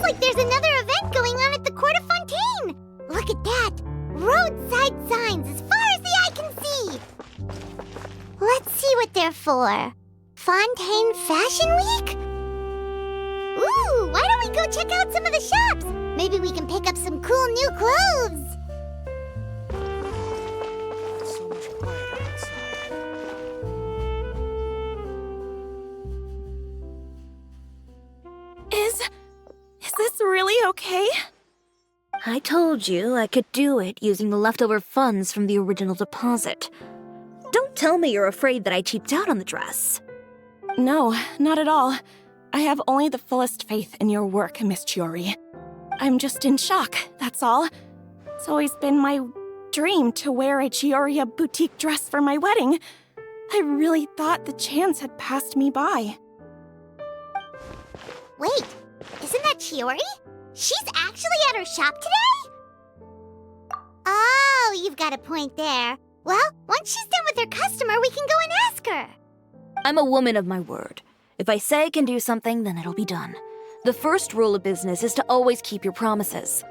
Looks like there's another event going on at the Court of Fontaine! Look at that! Roadside signs as far as the eye can see! Let's see what they're for. Fontaine Fashion Week? Ooh, why don't we go check out some of the shops? Maybe we can pick up some cool new clothes. So much quieter outside. Is this really okay? I told you I could do it using the leftover funds from the original deposit. Don't tell me you're afraid that I cheaped out on the dress. No, not at all. I have only the fullest faith in your work, Miss Chiori. I'm just in shock, that's all. It's always been my dream to wear a Chiori boutique dress for my wedding. I really thought the chance had passed me by. Wait, isn't that Chiori? She's actually at her shop today? Oh, you've got a point there. Well, once she's done with her customer, we can go and ask her. I'm a woman of my word. If I say I can do something, then it'll be done. The first rule of business is to always keep your promises.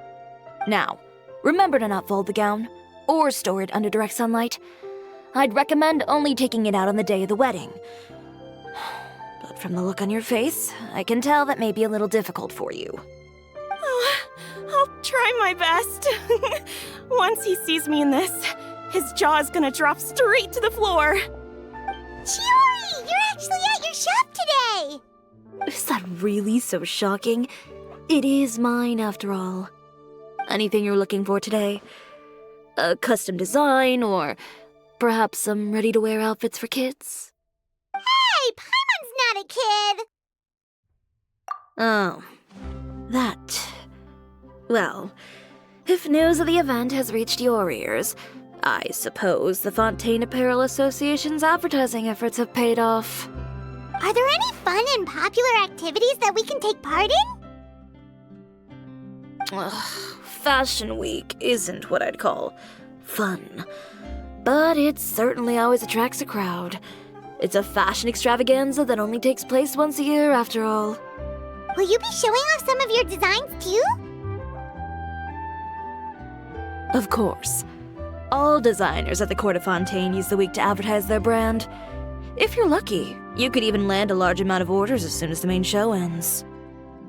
Now, remember to not fold the gown, or store it under direct sunlight. I'd recommend only taking it out on the day of the wedding. But from the look on your face, I can tell that may be a little difficult for you. Oh, I'll try my best. Once he sees me in this, his jaw is gonna drop straight to the floor. Chiori, you're actually at your shop today! Is that really so shocking? It is mine, after all. Anything you're looking for today? A custom design, or perhaps some ready-to-wear outfits for kids? Hey, Paimon's not a kid! Oh, that. Well, if news of the event has reached your ears, I suppose the Fontaine Apparel Association's advertising efforts have paid off. Are there any fun and popular activities that we can take part in? Fashion Week isn't what I'd call fun, but it certainly always attracts a crowd. It's a fashion extravaganza that only takes place once a year, after all. Will you be showing off some of your designs, too? Of course. All designers at the Court of Fontaine use the week to advertise their brand. If you're lucky, you could even land a large amount of orders as soon as the main show ends.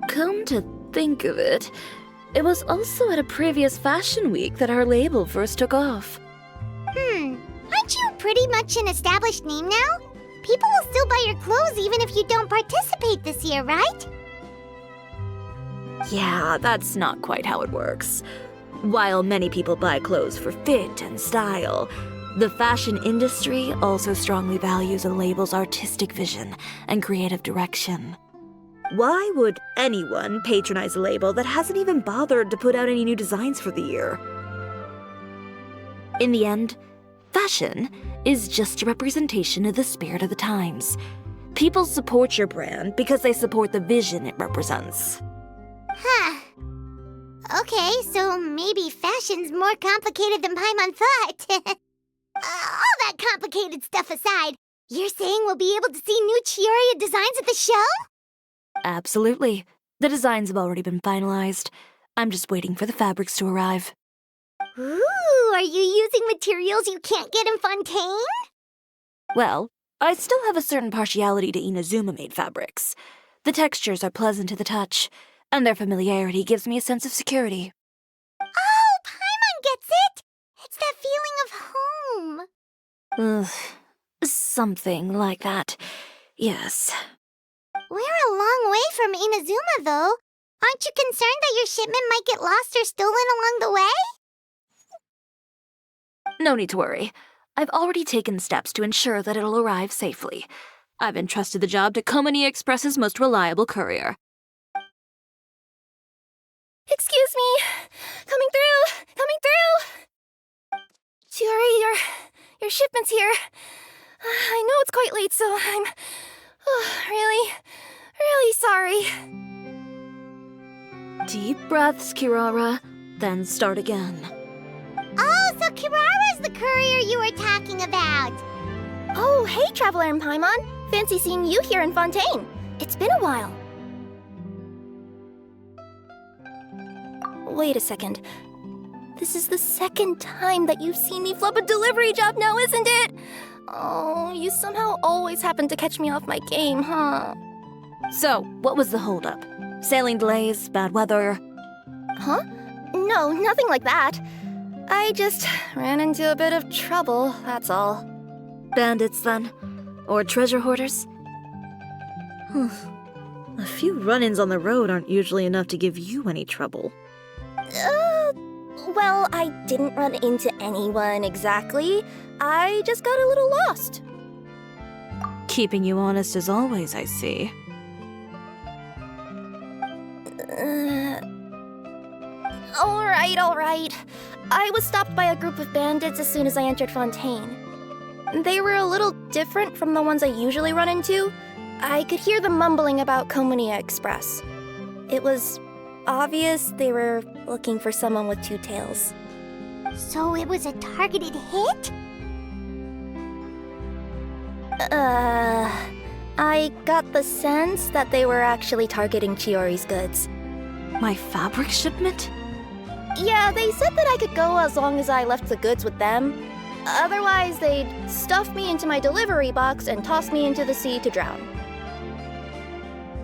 Come to think of it, it was also at a previous fashion week that our label first took off. Aren't you pretty much an established name now? People will still buy your clothes even if you don't participate this year, right? Yeah, that's not quite how it works. While many people buy clothes for fit and style, the fashion industry also strongly values a label's artistic vision and creative direction. Why would anyone patronize a label that hasn't even bothered to put out any new designs for the year? In the end, fashion is just a representation of the spirit of the times. People support your brand because they support the vision it represents. Huh. Okay, so maybe fashion's more complicated than Paimon thought. All that complicated stuff aside, you're saying we'll be able to see new Chiori designs at the show? Absolutely. The designs have already been finalized. I'm just waiting for the fabrics to arrive. Ooh, are you using materials you can't get in Fontaine? Well, I still have a certain partiality to Inazuma-made fabrics. The textures are pleasant to the touch, and their familiarity gives me a sense of security. Oh, Paimon gets it! It's that feeling of home. Ugh, something like that. Yes. We're a long way from Inazuma, though. Aren't you concerned that your shipment might get lost or stolen along the way? No need to worry. I've already taken steps to ensure that it'll arrive safely. I've entrusted the job to Komani Express's most reliable courier. Excuse me! Coming through! Coming through! Chiori, your shipment's here. I know it's quite late, so I'm really sorry. Deep breaths, Kirara, then start again. Oh, so Kirara's the courier you were talking about. Oh, hey, Traveler and Paimon. Fancy seeing you here in Fontaine. It's been a while. Wait a second. This is the second time that you've seen me flub a delivery job now, isn't it? Oh, you somehow always happen to catch me off my game, huh? So, what was the holdup? Sailing delays, bad weather? Huh? No, nothing like that. I just ran into a bit of trouble, that's all. Bandits, then? Or treasure hoarders? A few run-ins on the road aren't usually enough to give you any trouble. Well, I didn't run into anyone exactly. I just got a little lost. Keeping you honest as always, I see. All right. I was stopped by a group of bandits as soon as I entered Fontaine. They were a little different from the ones I usually run into. I could hear them mumbling about 𝑾𝒉𝒆𝒏. It was obvious they were looking for someone with two tails. So it was a targeted hit? I got the sense that they were actually targeting Chiori's goods. My fabric shipment? Yeah, they said that I could go as long as I left the goods with them. Otherwise, they'd stuff me into my delivery box and toss me into the sea to drown.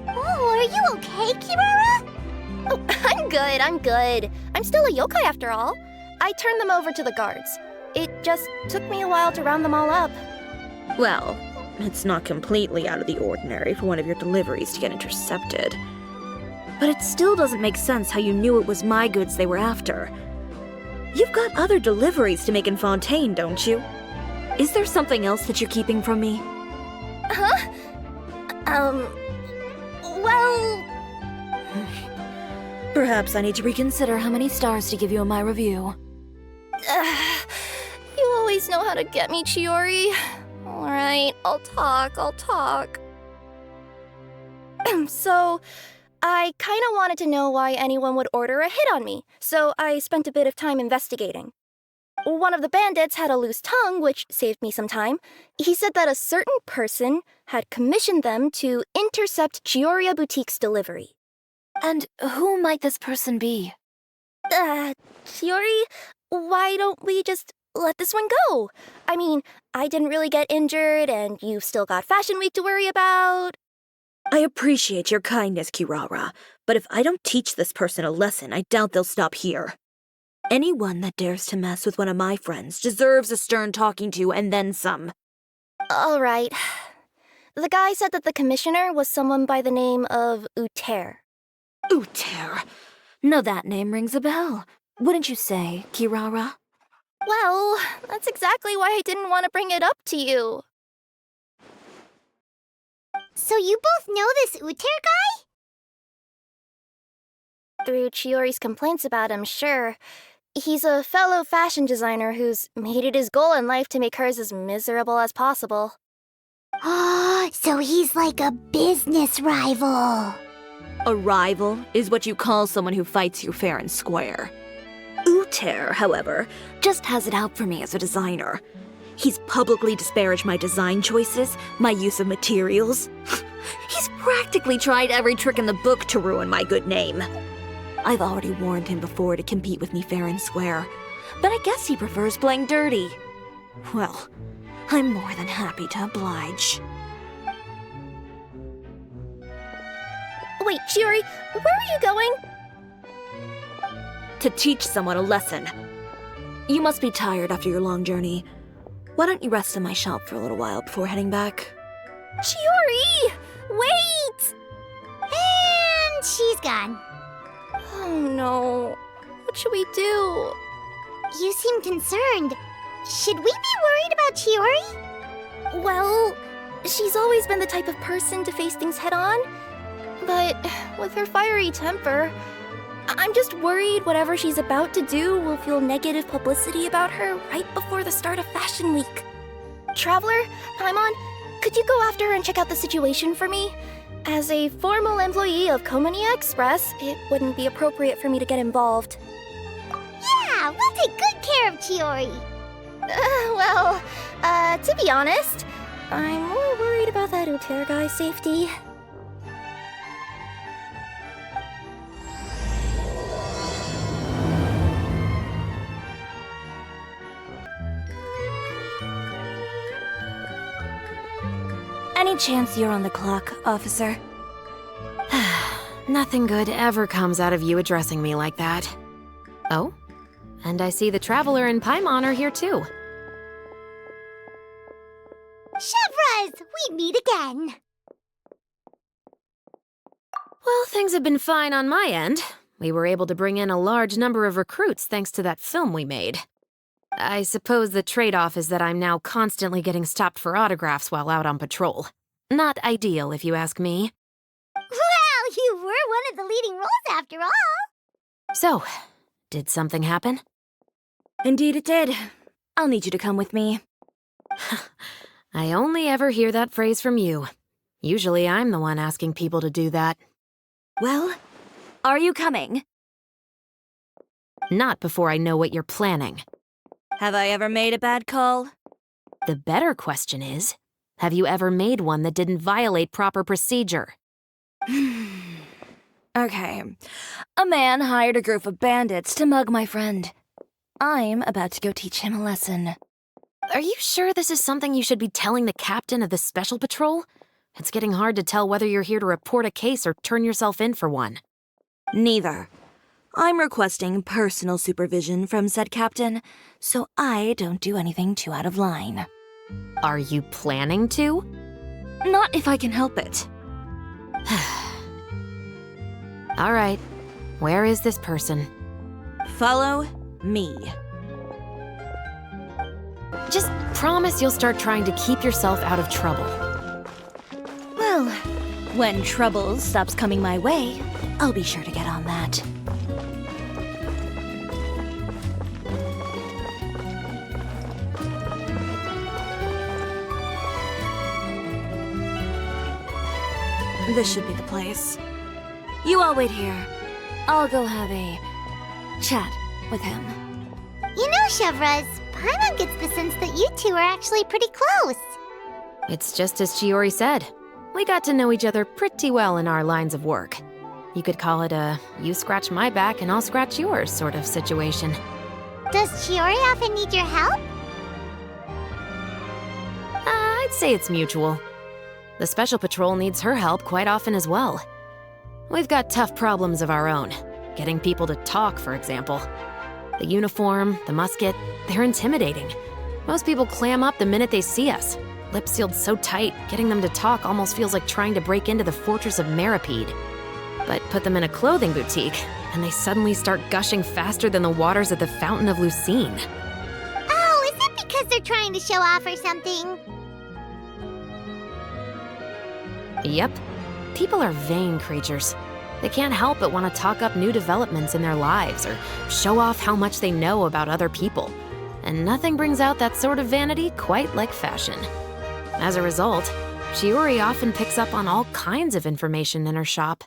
Oh, are you okay, Kirara? Oh, I'm good. I'm still a yokai after all. I turned them over to the guards. It just took me a while to round them all up. Well, it's not completely out of the ordinary for one of your deliveries to get intercepted. But it still doesn't make sense how you knew it was my goods they were after. You've got other deliveries to make in Fontaine, don't you? Is there something else that you're keeping from me? Huh? Well... Perhaps I need to reconsider how many stars to give you in my review. You always know how to get me, Chiori. Alright, I'll talk. So, I kinda wanted to know why anyone would order a hit on me, so I spent a bit of time investigating. One of the bandits had a loose tongue, which saved me some time. He said that a certain person had commissioned them to intercept Chiori Boutique's delivery. And who might this person be? Chiori, why don't we just let this one go? I mean, I didn't really get injured, and you've still got Fashion Week to worry about. I appreciate your kindness, Kirara, but if I don't teach this person a lesson, I doubt they'll stop here. Anyone that dares to mess with one of my friends deserves a stern talking to and then some. All right. The guy said that the commissioner was someone by the name of 𝒉𝒂𝒄. 𝒉𝒂𝒄. Now that name rings a bell. Wouldn't you say, Kirara? Well, that's exactly why I didn't want to bring it up to you. So you both know this 𝒉𝒂𝒄 guy? Through Chiori's complaints about him, sure. He's a fellow fashion designer who's made it his goal in life to make hers as miserable as possible. Oh, so he's like a business rival. A rival is what you call someone who fights you fair and square. 𝒉𝒂𝒄, however, just has it out for me as a designer. He's publicly disparaged my design choices, my use of materials. He's practically tried every trick in the book to ruin my good name. I've already warned him before to compete with me fair and square, but I guess he prefers playing dirty. Well, I'm more than happy to oblige. Wait, Chiori, where are you going? To teach someone a lesson. You must be tired after your long journey. Why don't you rest in my shop for a little while before heading back? Chiori! Wait! And she's gone. Oh no. What should we do? You seem concerned. Should we be worried about Chiori? Well, she's always been the type of person to face things head on. But with her fiery temper, I'm just worried whatever she's about to do will feel negative publicity about her right before the start of Fashion Week. Traveler, Paimon, could you go after her and check out the situation for me? As a formal employee of 𝑾𝒉𝒆𝒏, it wouldn't be appropriate for me to get involved. Yeah, we'll take good care of Chiori. To be honest, I'm more worried about that 𝒉𝒂𝒄 guy's safety. Any chance you're on the clock, officer? Nothing good ever comes out of you addressing me like that. Oh, and I see the Traveler and Paimon are here too. Chevras, we meet again. Well, things have been fine on my end. We were able to bring in a large number of recruits thanks to that film we made. I suppose the trade-off is that I'm now constantly getting stopped for autographs while out on patrol. Not ideal, if you ask me. Well, you were one of the leading roles after all. So, did something happen? Indeed it did. I'll need you to come with me. I only ever hear that phrase from you. Usually I'm the one asking people to do that. Well, are you coming? Not before I know what you're planning. Have I ever made a bad call? The better question is, have you ever made one that didn't violate proper procedure? Okay. A man hired a group of bandits to mug my friend. I'm about to go teach him a lesson. Are you sure this is something you should be telling the captain of the Special Patrol? It's getting hard to tell whether you're here to report a case or turn yourself in for one. Neither. I'm requesting personal supervision from said captain, so I don't do anything too out of line. Are you planning to? Not if I can help it. All right. Where is this person? Follow me. Just promise you'll start trying to keep yourself out of trouble. Well, when trouble stops coming my way, I'll be sure to get on that. This should be the place. You all wait here. I'll go have a chat with him. You know, Chevras, Paimon gets the sense that you two are actually pretty close. It's just as Chiori said. We got to know each other pretty well in our lines of work. You could call it a you scratch my back and I'll scratch yours sort of situation. Does Chiori often need your help? I'd say it's mutual. The Special Patrol needs her help quite often as well. We've got tough problems of our own. Getting people to talk, for example. The uniform, the musket, they're intimidating. Most people clam up the minute they see us. Lips sealed so tight, getting them to talk almost feels like trying to break into the fortress of 𝑀𝒂𝒆𝒄. But put them in a clothing boutique, and they suddenly start gushing faster than the waters at the Fountain of Lucine. Oh, is it because they're trying to show off or something? Yep. People are vain creatures. They can't help but want to talk up new developments in their lives or show off how much they know about other people. And nothing brings out that sort of vanity quite like fashion. As a result, Chiori often picks up on all kinds of information in her shop.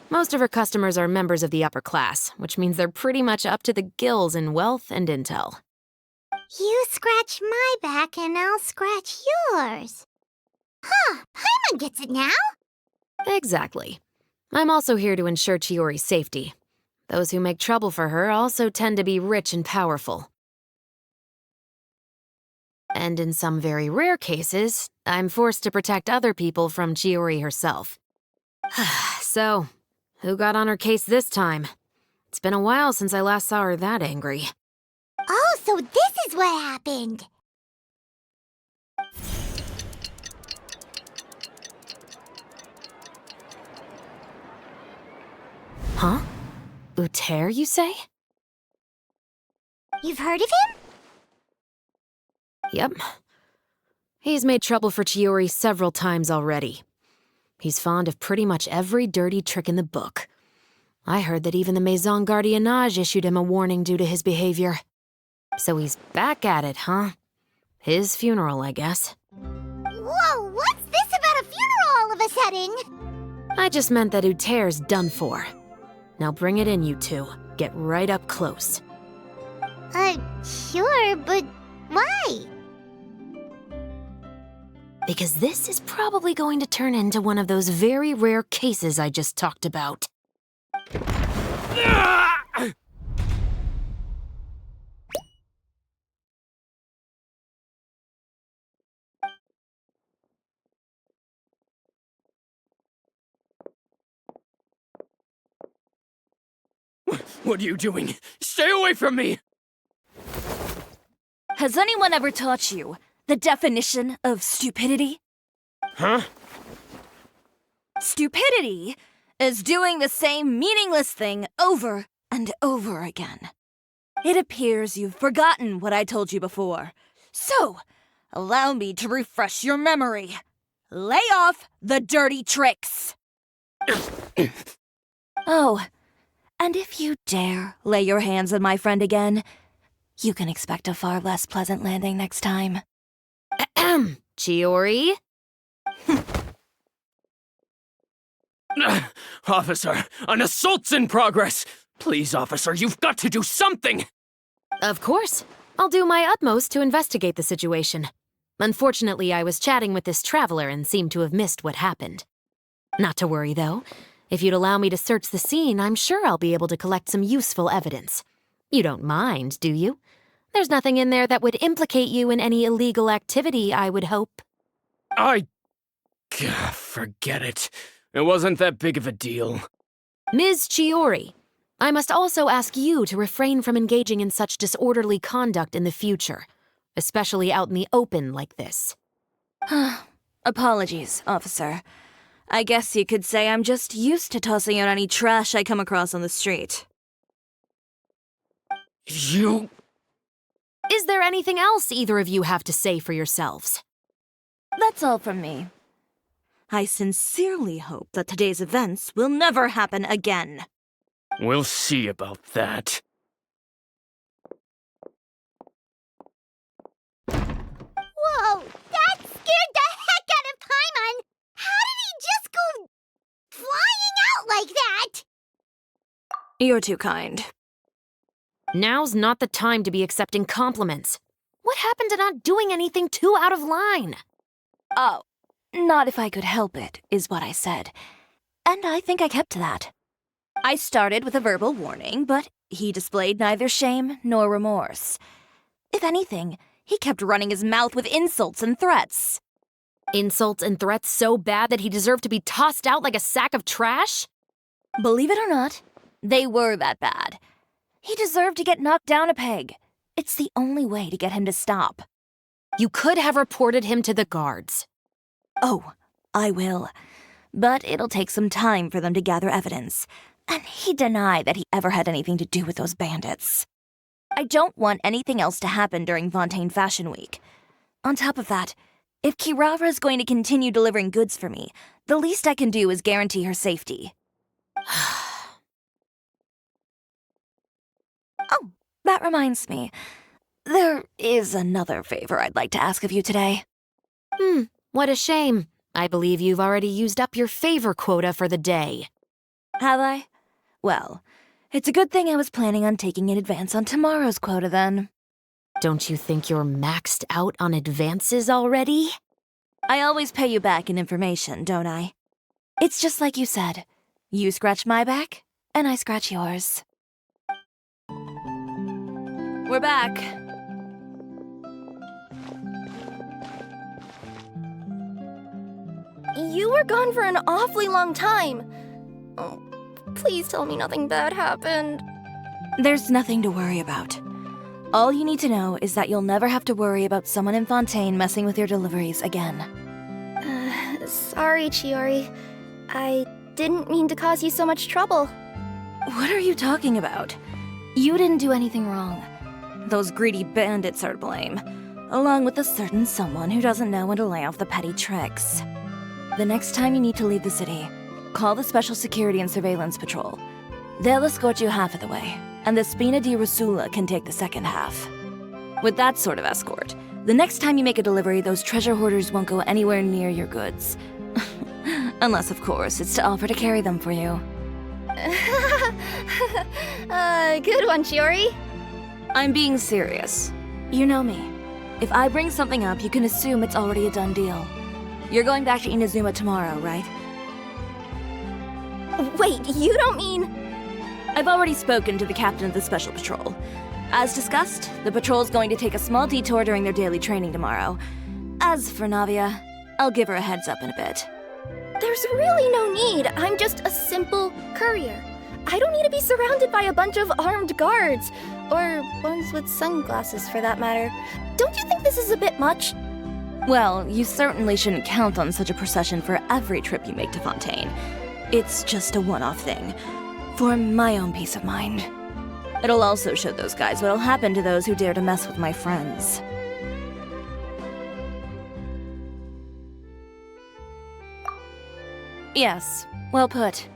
Most of her customers are members of the upper class, which means they're pretty much up to the gills in wealth and intel. You scratch my back and I'll scratch yours. Huh, Paimon gets it now. Exactly. I'm also here to ensure Chiori's safety. Those who make trouble for her also tend to be rich and powerful. And in some very rare cases, I'm forced to protect other people from Chiori herself. So, who got on her case this time? It's been a while since I last saw her that angry. Oh, so this is what happened. Huh? 𝒉𝒂𝒄, you say? You've heard of him? Yep. He's made trouble for Chiori several times already. He's fond of pretty much every dirty trick in the book. I heard that even the Maison Gardiennage issued him a warning due to his behavior. So he's back at it, huh? His funeral, I guess. Whoa, what's this about a funeral all of a sudden? I just meant that 𝒉𝒂𝒄's done for. Now bring it in, you two. Get right up close. Sure, but why? Because this is probably going to turn into one of those very rare cases I just talked about. What are you doing? Stay away from me! Has anyone ever taught you the definition of stupidity? Huh? Stupidity is doing the same meaningless thing over and over again. It appears you've forgotten what I told you before. So, allow me to refresh your memory. Lay off the dirty tricks. Oh, and if you dare lay your hands on my friend again, you can expect a far less pleasant landing next time. Chiori? Officer, an assault's in progress! Please, officer, you've got to do something! Of course. I'll do my utmost to investigate the situation. Unfortunately, I was chatting with this traveler and seemed to have missed what happened. Not to worry, though. If you'd allow me to search the scene, I'm sure I'll be able to collect some useful evidence. You don't mind, do you? There's nothing in there that would implicate you in any illegal activity, I would hope. Forget it. It wasn't that big of a deal. Ms. Chiori, I must also ask you to refrain from engaging in such disorderly conduct in the future, especially out in the open like this. Apologies, officer. I guess you could say I'm just used to tossing out any trash I come across on the street. You... Is there anything else either of you have to say for yourselves? That's all from me. I sincerely hope that today's events will never happen again. We'll see about that. Whoa! That scared the heck out of Paimon! How did he just go flying out like that? You're too kind. Now's not the time to be accepting compliments. What happened to not doing anything too out of line? Oh, not if I could help it, is what I said. And I think I kept to that. I started with a verbal warning, but he displayed neither shame nor remorse. If anything, he kept running his mouth with insults and threats. Insults and threats so bad that he deserved to be tossed out like a sack of trash? Believe it or not, they were that bad. He deserved to get knocked down a peg. It's the only way to get him to stop. You could have reported him to the guards. Oh, I will. But it'll take some time for them to gather evidence. And he denied that he ever had anything to do with those bandits. I don't want anything else to happen during Fontaine Fashion Week. On top of that, if Kirara is going to continue delivering goods for me, the least I can do is guarantee her safety. Oh, that reminds me. There is another favor I'd like to ask of you today. What a shame. I believe you've already used up your favor quota for the day. Have I? Well, it's a good thing I was planning on taking an advance on tomorrow's quota then. Don't you think you're maxed out on advances already? I always pay you back in information, don't I? It's just like you said. You scratch my back, and I scratch yours. We're back. You were gone for an awfully long time. Oh, please tell me nothing bad happened. There's nothing to worry about. All you need to know is that you'll never have to worry about someone in Fontaine messing with your deliveries again. Sorry, Chiori. I didn't mean to cause you so much trouble. What are you talking about? You didn't do anything wrong. Those greedy bandits are to blame, along with a certain someone who doesn't know when to lay off the petty tricks. The next time you need to leave the city, call the Special Security and Surveillance Patrol. They'll escort you half of the way, and the Spina di Rusula can take the second half. With that sort of escort, the next time you make a delivery, those treasure hoarders won't go anywhere near your goods. Unless, of course, it's to offer to carry them for you. Good one, Chiori. I'm being serious. You know me. If I bring something up, you can assume it's already a done deal. You're going back to Inazuma tomorrow, right? Wait, you don't mean... I've already spoken to the captain of the Special Patrol. As discussed, the patrol's going to take a small detour during their daily training tomorrow. As for Navia, I'll give her a heads up in a bit. There's really no need. I'm just a simple courier. I don't need to be surrounded by a bunch of armed guards. Or ones with sunglasses, for that matter. Don't you think this is a bit much? Well, you certainly shouldn't count on such a procession for every trip you make to Fontaine. It's just a one-off thing, for my own peace of mind. It'll also show those guys what'll happen to those who dare to mess with my friends. Yes, well put.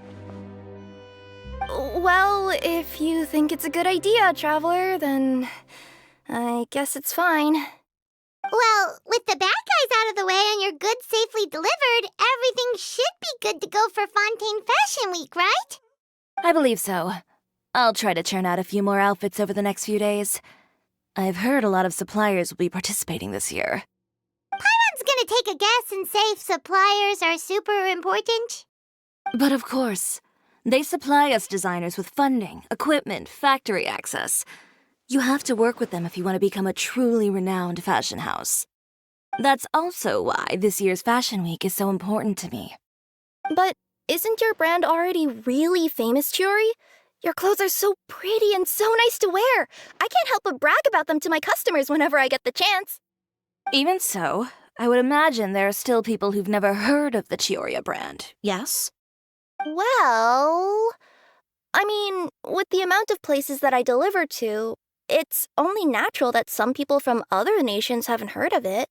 Well, if you think it's a good idea, Traveler, then I guess it's fine. Well, with the bad guys out of the way and your goods safely delivered, everything should be good to go for Fontaine Fashion Week, right? I believe so. I'll try to churn out a few more outfits over the next few days. I've heard a lot of suppliers will be participating this year. Paimon's gonna take a guess and say suppliers are super important. But of course, they supply us designers with funding, equipment, factory access. You have to work with them if you want to become a truly renowned fashion house. That's also why this year's Fashion Week is so important to me. But isn't your brand already really famous, Chiori? Your clothes are so pretty and so nice to wear. I can't help but brag about them to my customers whenever I get the chance. Even so, I would imagine there are still people who've never heard of the Chiori brand, yes? Well, I mean, with the amount of places that I deliver to, it's only natural that some people from other nations haven't heard of it.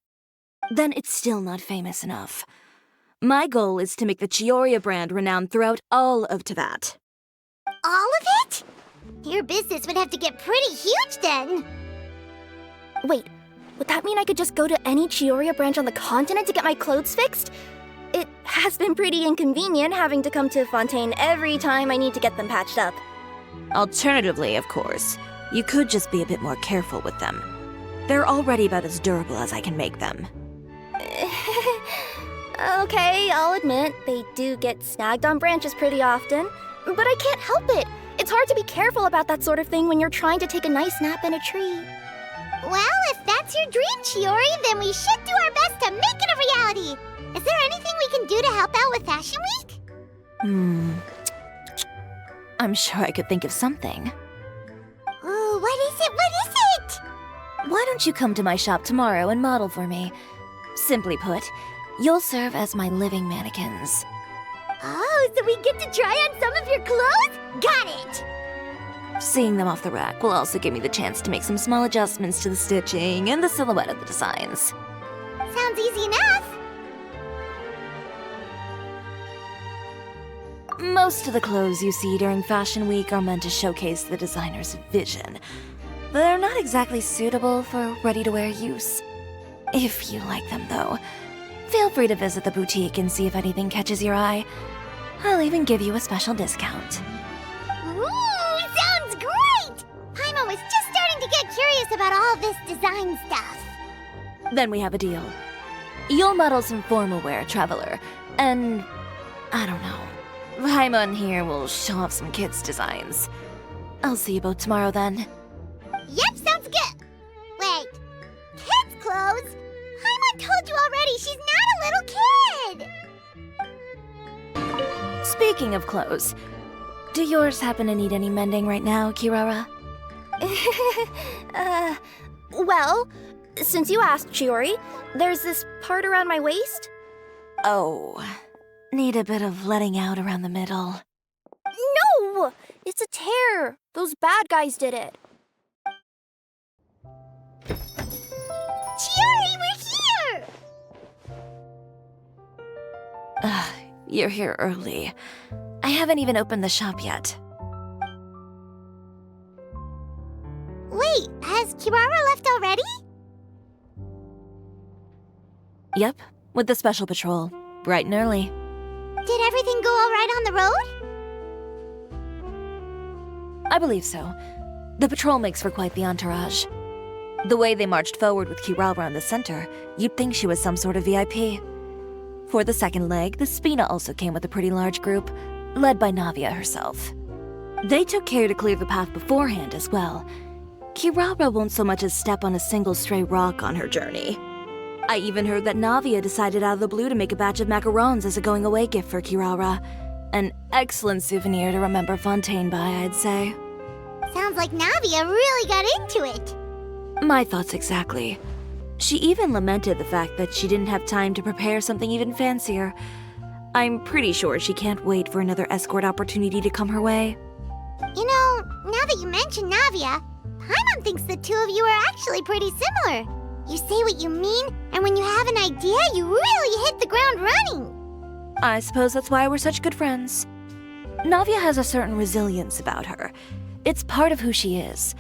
Then it's still not famous enough. My goal is to make the Chiori brand renowned throughout all of Teyvat. All of it? Your business would have to get pretty huge then. Wait, would that mean I could just go to any Chiori branch on the continent to get my clothes fixed? It has been pretty inconvenient having to come to Fontaine every time I need to get them patched up. Alternatively, of course, you could just be a bit more careful with them. They're already about as durable as I can make them. Okay, I'll admit, they do get snagged on branches pretty often, but I can't help it. It's hard to be careful about that sort of thing when you're trying to take a nice nap in a tree. Well, if that's your dream, Chiori, then we should do our best to make it a reality. Is there anything we can do to help out with Fashion Week? I'm sure I could think of something. Ooh, what is it? What is it? Why don't you come to my shop tomorrow and model for me? Simply put, you'll serve as my living mannequins. Oh, so we get to try on some of your clothes? Got it! Seeing them off the rack will also give me the chance to make some small adjustments to the stitching and the silhouette of the designs. Sounds easy enough. Most of the clothes you see during Fashion Week are meant to showcase the designer's vision. They're not exactly suitable for ready-to-wear use. If you like them, though, feel free to visit the boutique and see if anything catches your eye. I'll even give you a special discount. Ooh, sounds great! Paimon was just starting to get curious about all this design stuff. Then we have a deal. You'll model some formal wear, Traveler, and I don't know. Paimon here will show off some kids' designs. I'll see you both tomorrow then. Yep, sounds good. Wait, kids' clothes? Paimon told you already she's not a little kid. Speaking of clothes, do yours happen to need any mending right now, Kirara? Well, since you asked, Chiori, there's this part around my waist. Oh, need a bit of letting out around the middle. No! It's a tear. Those bad guys did it. Chiori, we're here! You're here early. I haven't even opened the shop yet. Wait, has Kirara left already? Yep, with the special patrol, bright and early. Did everything go all right on the road? I believe so. The patrol makes for quite the entourage. The way they marched forward with Kirara in the center, you'd think she was some sort of VIP. For the second leg, the Spina also came with a pretty large group, led by Navia herself. They took care to clear the path beforehand as well. Kirara won't so much as step on a single stray rock on her journey. I even heard that Navia decided out of the blue to make a batch of macarons as a going-away gift for Kirara. An excellent souvenir to remember Fontaine by, I'd say. Sounds like Navia really got into it. My thoughts exactly. She even lamented the fact that she didn't have time to prepare something even fancier. I'm pretty sure she can't wait for another escort opportunity to come her way. You know, now that you mention Navia, Paimon thinks the two of you are actually pretty similar. You say what you mean, and when you have an idea, you really hit the ground running. I suppose that's why we're such good friends. Navia has a certain resilience about her. It's part of who she is.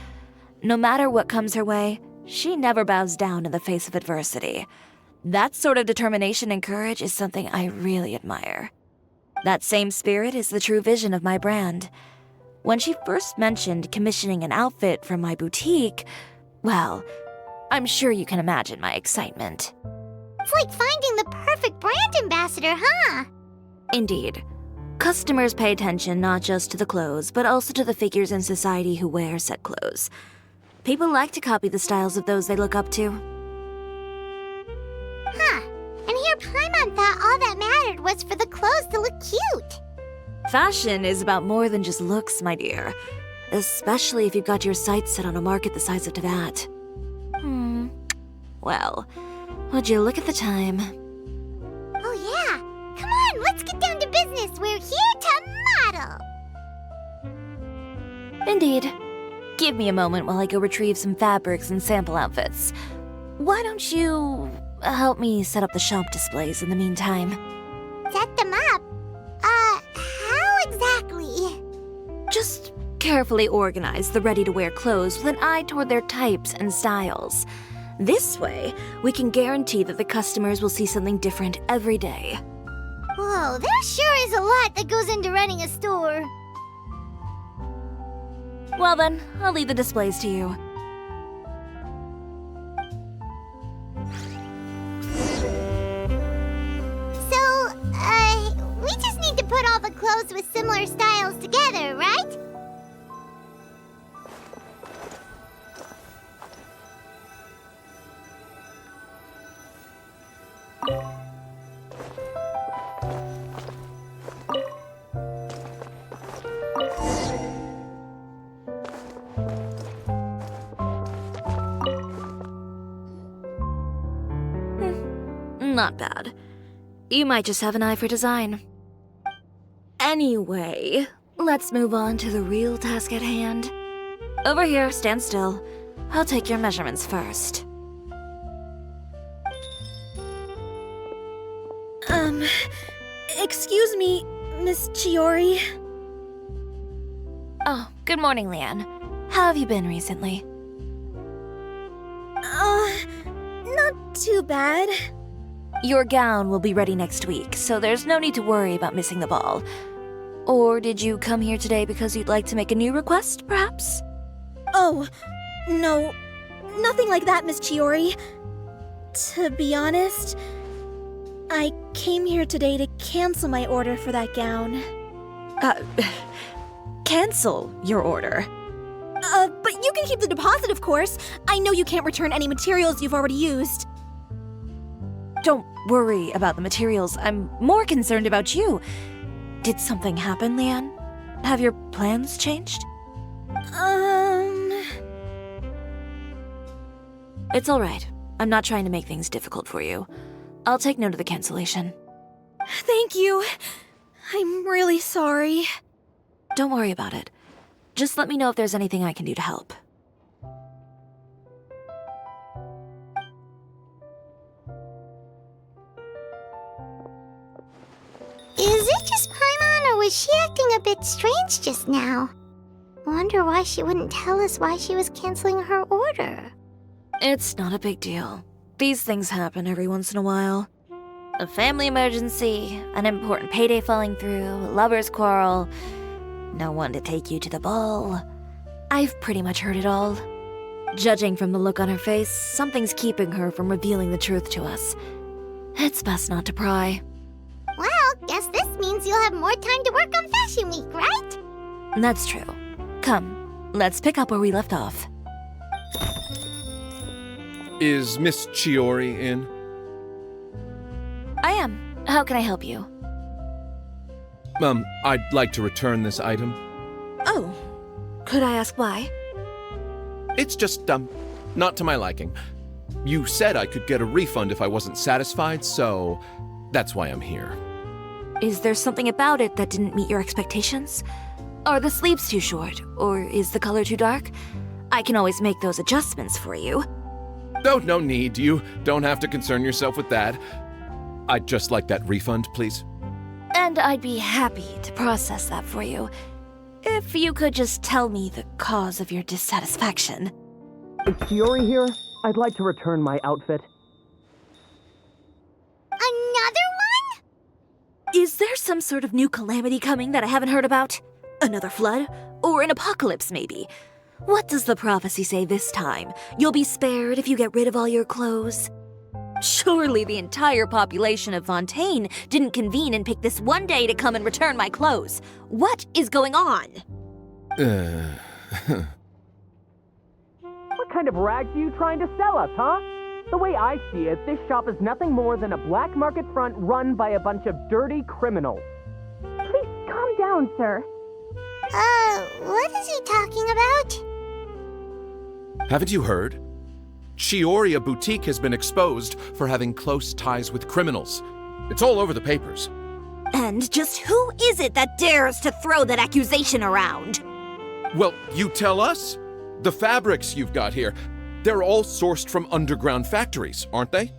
No matter what comes her way, she never bows down in the face of adversity. That sort of determination and courage is something I really admire. That same spirit is the true vision of my brand. When she first mentioned commissioning an outfit from my boutique, well, I'm sure you can imagine my excitement. It's like finding the perfect brand ambassador, huh? Indeed. Customers pay attention not just to the clothes, but also to the figures in society who wear said clothes. People like to copy the styles of those they look up to. Huh. And here Paimon thought all that mattered was for the clothes to look cute. Fashion is about more than just looks, my dear. Especially if you've got your sights set on a market the size of Teyvat. Well, would you look at the time? Oh yeah. Come on, let's get down to business. We're here to model. Indeed. Give me a moment while I go retrieve some fabrics and sample outfits. Why don't you help me set up the shop displays in the meantime? Set them up? How exactly? Just carefully organize the ready-to-wear clothes with an eye toward their types and styles. This way, we can guarantee that the customers will see something different every day. Whoa, there sure is a lot that goes into running a store. Well then, I'll leave the displays to you. So, we just need to put all the clothes with similar styles together, right? Not bad. You might just have an eye for design. Anyway, let's move on to the real task at hand. Over here, stand still. I'll take your measurements first. Excuse me, Miss Chiori. Oh, good morning, Leanne. How have you been recently? Not too bad. Your gown will be ready next week, so there's no need to worry about missing the ball. Or did you come here today because you'd like to make a new request, perhaps? Oh, no. Nothing like that, Miss Chiori. To be honest, I came here today to cancel my order for that gown. Cancel your order. But you can keep the deposit, of course. I know you can't return any materials you've already used. Don't worry about the materials. I'm more concerned about you. Did something happen, Leanne? Have your plans changed? It's all right. I'm not trying to make things difficult for you. I'll take note of the cancellation. Thank you. I'm really sorry. Don't worry about it. Just let me know if there's anything I can do to help. Is it just Paimon, or was she acting a bit strange just now? Wonder why she wouldn't tell us why she was canceling her order. It's not a big deal. These things happen every once in a while. A family emergency, an important payday falling through, a lover's quarrel, no one to take you to the ball. I've pretty much heard it all. Judging from the look on her face, something's keeping her from revealing the truth to us. It's best not to pry. Well, guess this means you'll have more time to work on Fashion Week, right? That's true. Come, let's pick up where we left off. Is Miss Chiori in? I am. How can I help you? I'd like to return this item. Oh, could I ask why? It's just, not to my liking. You said I could get a refund if I wasn't satisfied, so that's why I'm here. Is there something about it that didn't meet your expectations? Are the sleeves too short, or is the color too dark? I can always make those adjustments for you. No need. You don't have to concern yourself with that. I'd just like that refund, please. And I'd be happy to process that for you. If you could just tell me the cause of your dissatisfaction. Is Chiori here? I'd like to return my outfit. Another one? Is there some sort of new calamity coming that I haven't heard about? Another flood? Or an apocalypse, maybe? What does the prophecy say this time? You'll be spared if you get rid of all your clothes? Surely the entire population of Fontaine didn't convene and pick this one day to come and return my clothes. What is going on? What kind of rags are you trying to sell us, huh? The way I see it, this shop is nothing more than a black market front run by a bunch of dirty criminals. Please calm down, sir. What is he talking about? Haven't you heard? Chiori, a boutique, has been exposed for having close ties with criminals. It's all over the papers. And just who is it that dares to throw that accusation around? Well, you tell us. The fabrics you've got here, they're all sourced from underground factories, aren't they?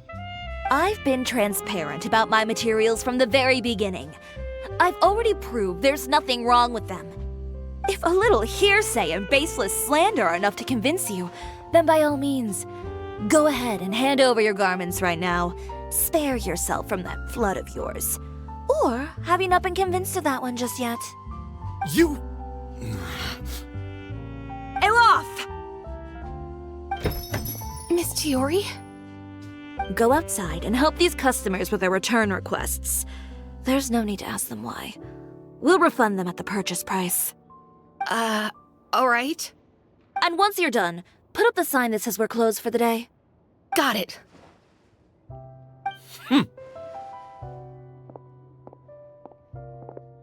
I've been transparent about my materials from the very beginning. I've already proved there's nothing wrong with them. If a little hearsay and baseless slander are enough to convince you, then by all means, go ahead and hand over your garments right now. Spare yourself from that flood of yours. Or have you not been convinced of that one just yet? You... Elof! Miss Chiori? Go outside and help these customers with their return requests. There's no need to ask them why. We'll refund them at the purchase price. All right. And once you're done, put up the sign that says we're closed for the day. Got it.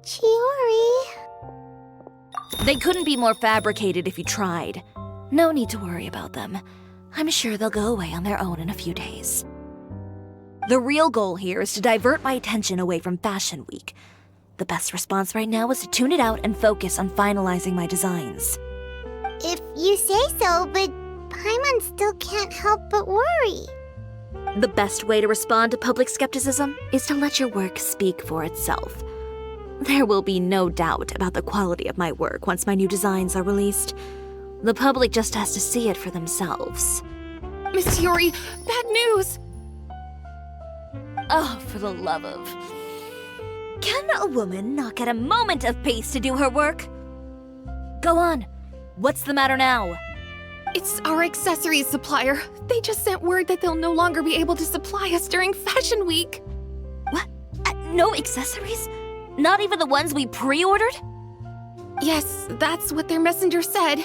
Chiori. They couldn't be more fabricated if you tried. No need to worry about them. I'm sure they'll go away on their own in a few days. The real goal here is to divert my attention away from Fashion Week. The best response right now is to tune it out and focus on finalizing my designs. If you say so, but Paimon still can't help but worry. The best way to respond to public skepticism is to let your work speak for itself. There will be no doubt about the quality of my work once my new designs are released. The public just has to see it for themselves. Miss Chiori, bad news! Oh, for the love of... Can a woman not get a moment of peace to do her work? Go on. What's the matter now? It's our accessories supplier. They just sent word that they'll no longer be able to supply us during Fashion Week. What? No accessories? Not even the ones we pre-ordered? Yes, that's what their messenger said.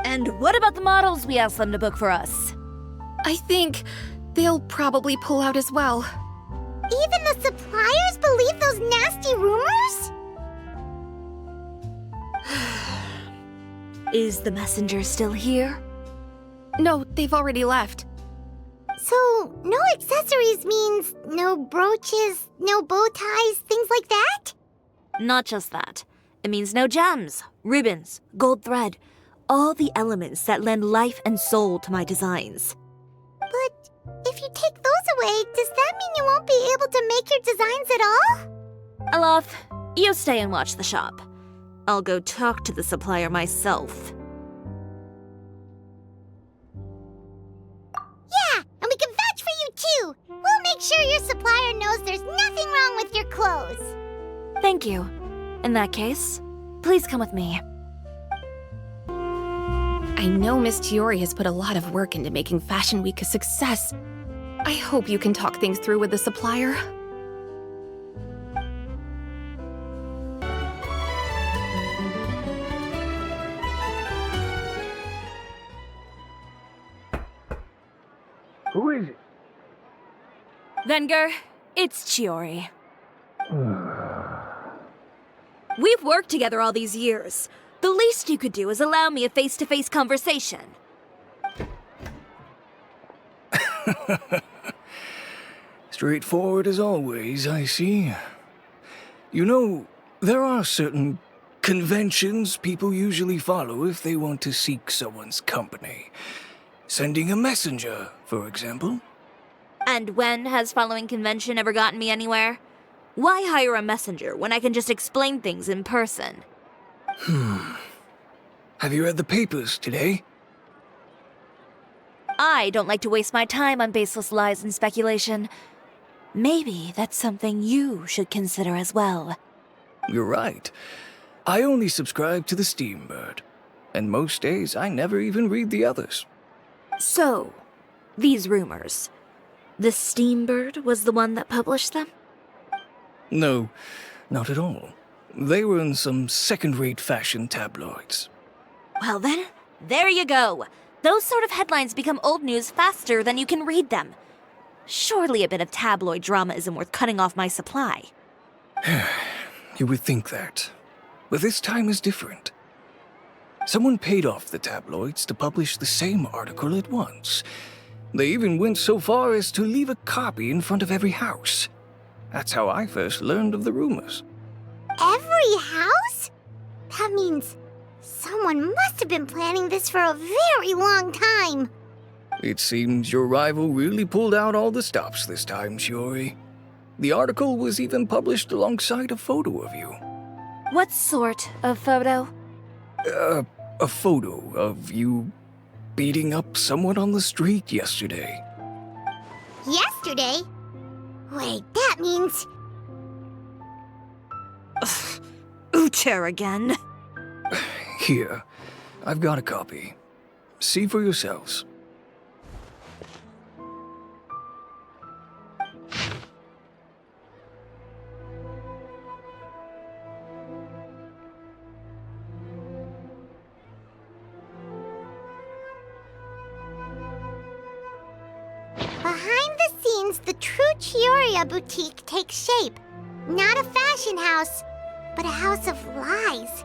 And what about the models we asked them to book for us? I think they'll probably pull out as well. Even the suppliers believe those nasty rumors? Is the messenger still here? No, they've already left. So, no accessories means no brooches, no bow ties, things like that? Not just that. It means no gems, ribbons, gold thread, all the elements that lend life and soul to my designs. But if you take those away, does that mean you won't be able to make your designs at all? Elof, you stay and watch the shop. I'll go talk to the supplier myself. Yeah, and we can vouch for you too. We'll make sure your supplier knows there's nothing wrong with your clothes. Thank you. In that case, please come with me. I know Miss Chiori has put a lot of work into making Fashion Week a success. I hope you can talk things through with the supplier. Who is it? Venger, it's Chiori. We've worked together all these years. The least you could do is allow me a face-to-face conversation. Straightforward as always, I see. You know, there are certain conventions people usually follow if they want to seek someone's company. Sending a messenger, for example. And when has following convention ever gotten me anywhere? Why hire a messenger when I can just explain things in person? Have you read the papers today? I don't like to waste my time on baseless lies and speculation. Maybe that's something you should consider as well. You're right. I only subscribe to the Steambird. And most days I never even read the others. So, these rumors. The Steambird was the one that published them? No, not at all. They were in some second-rate fashion tabloids. Well then, there you go. Those sort of headlines become old news faster than you can read them. Surely a bit of tabloid drama isn't worth cutting off my supply. You would think that. But this time is different. Someone paid off the tabloids to publish the same article at once. They even went so far as to leave a copy in front of every house. That's how I first learned of the rumors. Every house? That means someone must have been planning this for a very long time. It seems your rival really pulled out all the stops this time, Shiori. The article was even published alongside a photo of you. What sort of photo? A photo of you beating up someone on the street yesterday. Yesterday? Wait, that means... Ucher again. Here, I've got a copy. See for yourselves. Behind the scenes, the true Chioriya boutique takes shape. Not a fashion house, but a house of lies.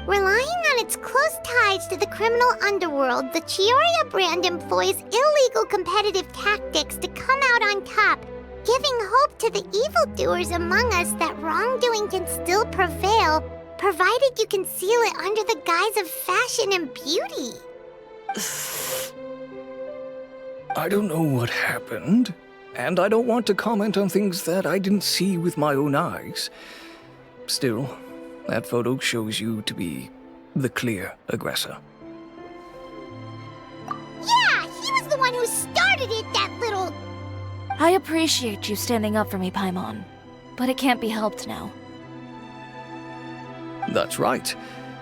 Relying on its close ties to the criminal underworld, the Chioriya brand employs illegal competitive tactics to come out on top, giving hope to the evildoers among us that wrongdoing can still prevail, provided you conceal it under the guise of fashion and beauty. I don't know what happened, and I don't want to comment on things that I didn't see with my own eyes. Still, that photo shows you to be the clear aggressor. Yeah, he was the one who started it, that little... I appreciate you standing up for me, Paimon, but it can't be helped now. That's right.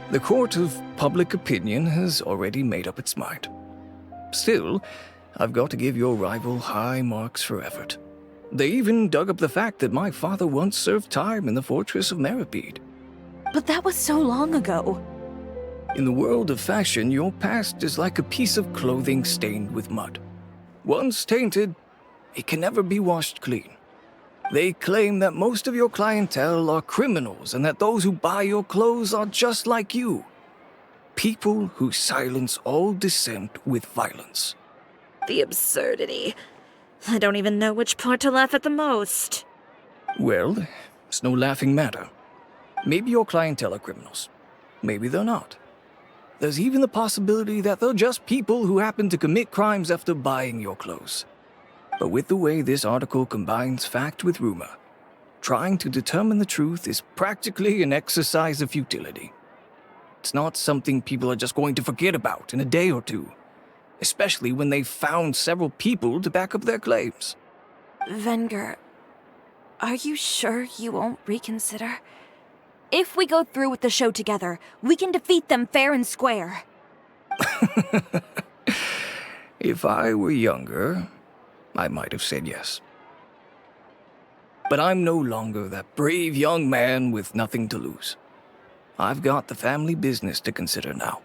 The court of public opinion has already made up its mind. Still, I've got to give your rival high marks for effort. They even dug up the fact that my father once served time in the fortress of 𝑀𝒉𝒆𝒏. But that was so long ago. In the world of fashion, your past is like a piece of clothing stained with mud. Once tainted, it can never be washed clean. They claim that most of your clientele are criminals and that those who buy your clothes are just like you. People who silence all dissent with violence. The absurdity. I don't even know which part to laugh at the most. Well, it's no laughing matter. Maybe your clientele are criminals. Maybe they're not. There's even the possibility that they're just people who happen to commit crimes after buying your clothes. But with the way this article combines fact with rumor, trying to determine the truth is practically an exercise of futility. It's not something people are just going to forget about in a day or two, especially when they've found several people to back up their claims. Venger, are you sure you won't reconsider? If we go through with the show together, we can defeat them fair and square. If I were younger, I might have said yes. But I'm no longer that brave young man with nothing to lose. I've got the family business to consider now.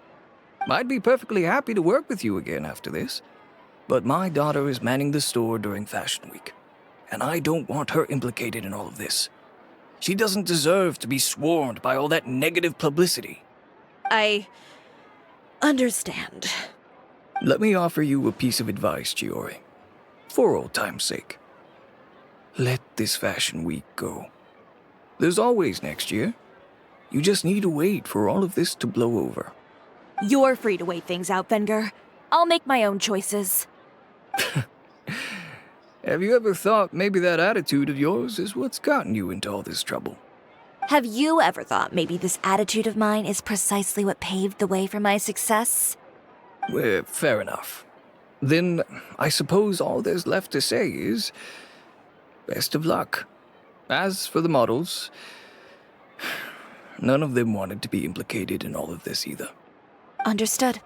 I'd be perfectly happy to work with you again after this, but my daughter is manning the store during Fashion Week, and I don't want her implicated in all of this. She doesn't deserve to be swarmed by all that negative publicity. I understand. Let me offer you a piece of advice, Chiori. For old time's sake. Let this fashion week go. There's always next year. You just need to wait for all of this to blow over. You're free to wait things out, Venger. I'll make my own choices. Have you ever thought maybe that attitude of yours is what's gotten you into all this trouble? Have you ever thought maybe this attitude of mine is precisely what paved the way for my success? Well, fair enough. Then I suppose all there's left to say is, best of luck. As for the models, none of them wanted to be implicated in all of this either. Understood.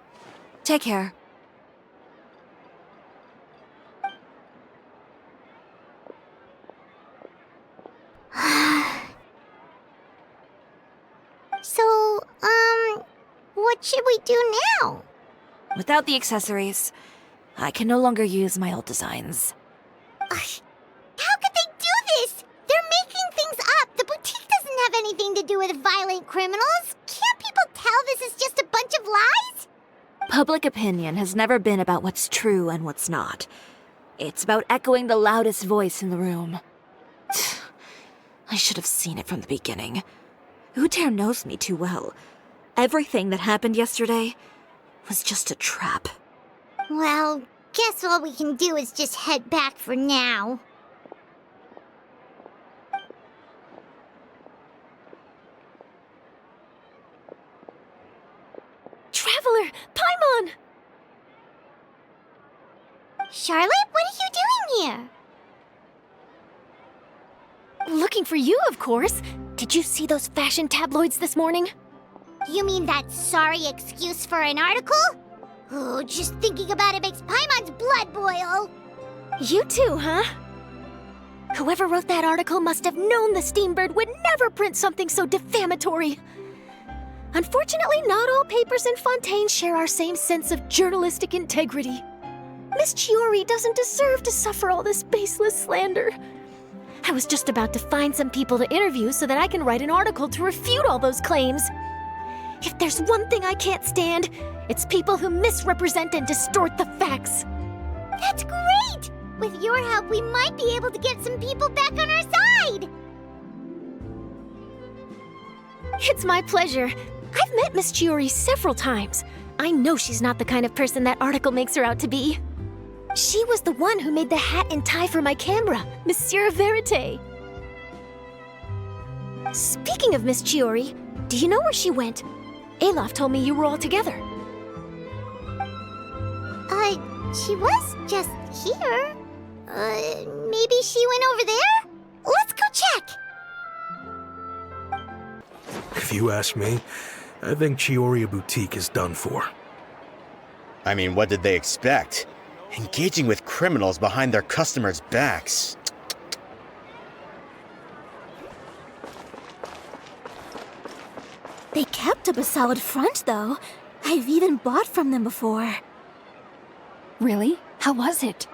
Take care. So, what should we do now? Without the accessories, I can no longer use my old designs. How could they do this? They're making things up. The boutique doesn't have anything to do with violent criminals. Can't people tell this is just a bunch of lies? Public opinion has never been about what's true and what's not. It's about echoing the loudest voice in the room. I should have seen it from the beginning. Utair knows me too well. Everything that happened yesterday was just a trap. Well, guess all we can do is just head back for now. Traveler! Paimon! Charlotte, what are you doing here? Looking for you, of course. Did you see those fashion tabloids this morning? You mean that sorry excuse for an article? Oh, just thinking about it makes Paimon's blood boil. You too, huh? Whoever wrote that article must have known the Steambird would never print something so defamatory. Unfortunately, not all papers in Fontaine share our same sense of journalistic integrity. Miss Chiori doesn't deserve to suffer all this baseless slander. I was just about to find some people to interview so that I can write an article to refute all those claims. If there's one thing I can't stand, it's people who misrepresent and distort the facts. That's great! With your help, we might be able to get some people back on our side! It's my pleasure. I've met Miss Chiori several times. I know she's not the kind of person that article makes her out to be. She was the one who made the hat and tie for my camera, 𝑀𝒂𝒍𝒌. Speaking of Miss Chiori, do you know where she went? Alof told me you were all together. She was just here. Maybe she went over there? Let's go check! If you ask me, I think 𝑘𝒉𝒆𝒏 Boutique is done for. I mean, what did they expect? Engaging with criminals behind their customers' backs. They kept up a solid front, though. I've even bought from them before. Really? How was it?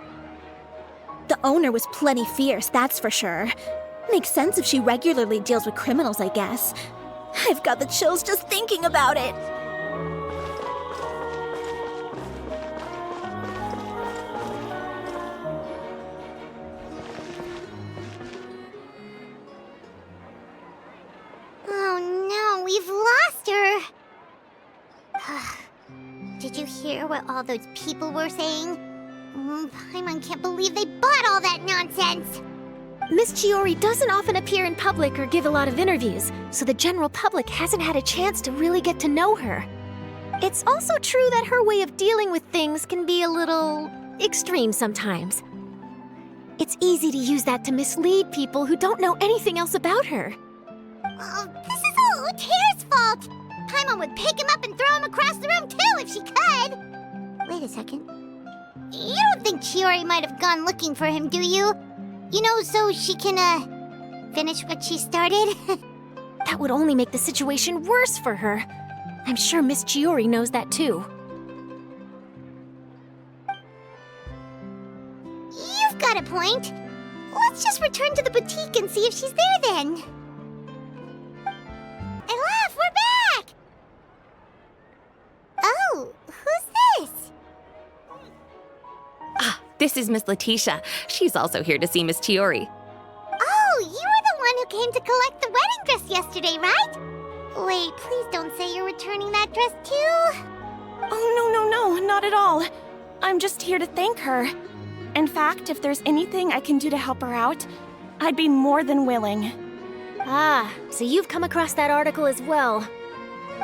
The owner was plenty fierce, that's for sure. Makes sense if she regularly deals with criminals, I guess. I've got the chills just thinking about it. Oh no, we've lost her! Did you hear what all those people were saying? Paimon can't believe they bought all that nonsense! Miss Chiori doesn't often appear in public or give a lot of interviews, so the general public hasn't had a chance to really get to know her. It's also true that her way of dealing with things can be a little extreme sometimes. It's easy to use that to mislead people who don't know anything else about her. Oh, this is all Utair's fault! Paimon would pick him up and throw him across the room too if she could! Wait a second. You don't think Chiori might have gone looking for him, do you? You know, so she can, finish what she started? That would only make the situation worse for her. I'm sure Miss Chiori knows that too. You've got a point. Let's just return to the boutique and see if she's there then. This is Miss Letitia. She's also here to see Miss Chiori. Oh, you were the one who came to collect the wedding dress yesterday, right? Wait, please don't say you're returning that dress too. Oh, no, not at all. I'm just here to thank her. In fact, if there's anything I can do to help her out, I'd be more than willing. Ah, so you've come across that article as well.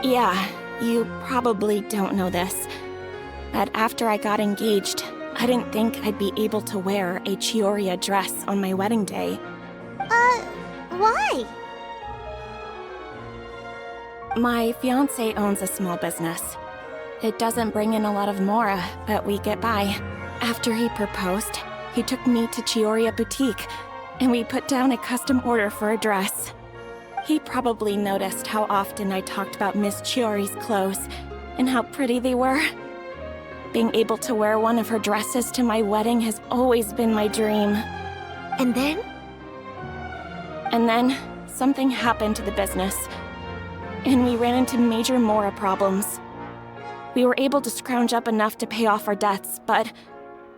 Yeah, you probably don't know this, but after I got engaged, I didn't think I'd be able to wear a Chiori dress on my wedding day. Why? My fiancé owns a small business. It doesn't bring in a lot of mora, but we get by. After he proposed, he took me to Chiori Boutique, and we put down a custom order for a dress. He probably noticed how often I talked about Miss Chiori's clothes and how pretty they were. Being able to wear one of her dresses to my wedding has always been my dream. And then? And then, something happened to the business, and we ran into major mora problems. We were able to scrounge up enough to pay off our debts, but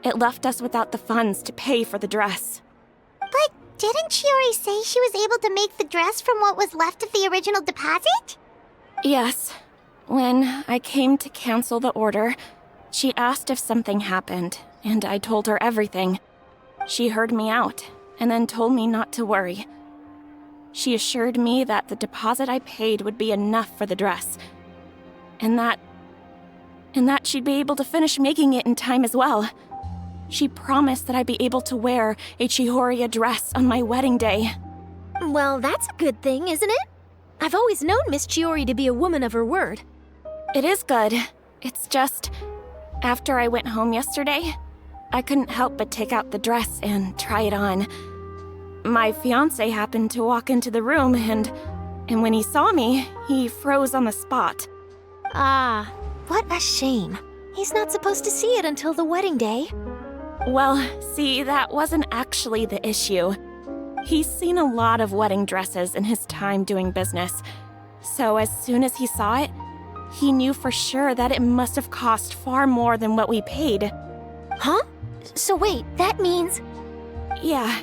it left us without the funds to pay for the dress. But didn't Chiori say she was able to make the dress from what was left of the original deposit? Yes. When I came to cancel the order, she asked if something happened, and I told her everything. She heard me out, and then told me not to worry. She assured me that the deposit I paid would be enough for the dress, and that she'd be able to finish making it in time as well. She promised that I'd be able to wear a Chiori dress on my wedding day. Well, that's a good thing, isn't it? I've always known Miss Chiori to be a woman of her word. It is good. It's just, after I went home yesterday, I couldn't help but take out the dress and try it on. My fiancé happened to walk into the room and when he saw me, he froze on the spot. Ah, what a shame. He's not supposed to see it until the wedding day. Well, see, that wasn't actually the issue. He's seen a lot of wedding dresses in his time doing business, so as soon as he saw it, he knew for sure that it must have cost far more than what we paid. Huh? So wait, that means... Yeah.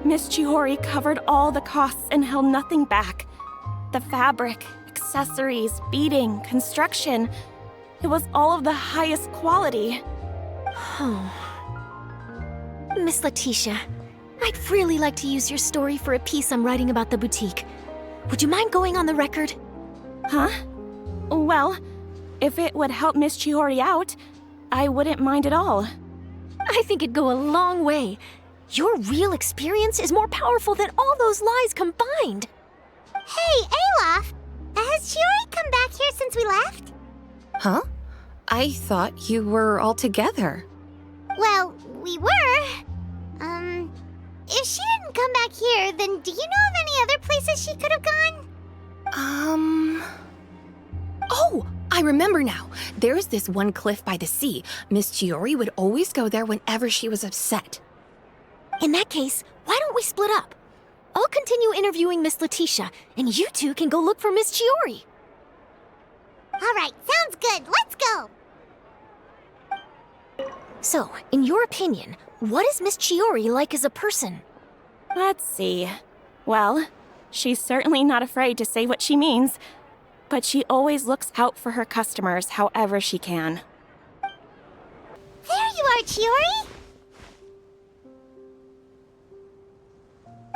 Miss Chiori covered all the costs and held nothing back. The fabric, accessories, beading, construction, it was all of the highest quality. Oh. Miss Letitia, I'd really like to use your story for a piece I'm writing about the boutique. Would you mind going on the record? Huh? Well, if it would help Miss Chiori out, I wouldn't mind at all. I think it'd go a long way. Your real experience is more powerful than all those lies combined. Hey, Olaf! Has Chiori come back here since we left? Huh? I thought you were all together. Well, we were. If she didn't come back here, then do you know of any other places she could have gone? Oh, I remember now. There's this one cliff by the sea. Miss Chiori would always go there whenever she was upset. In that case, why don't we split up? I'll continue interviewing Miss Letitia, and you two can go look for Miss Chiori. All right, sounds good. Let's go. So, in your opinion, what is Miss Chiori like as a person? Let's see. Well, she's certainly not afraid to say what she means, but she always looks out for her customers however she can. There you are, Chiori!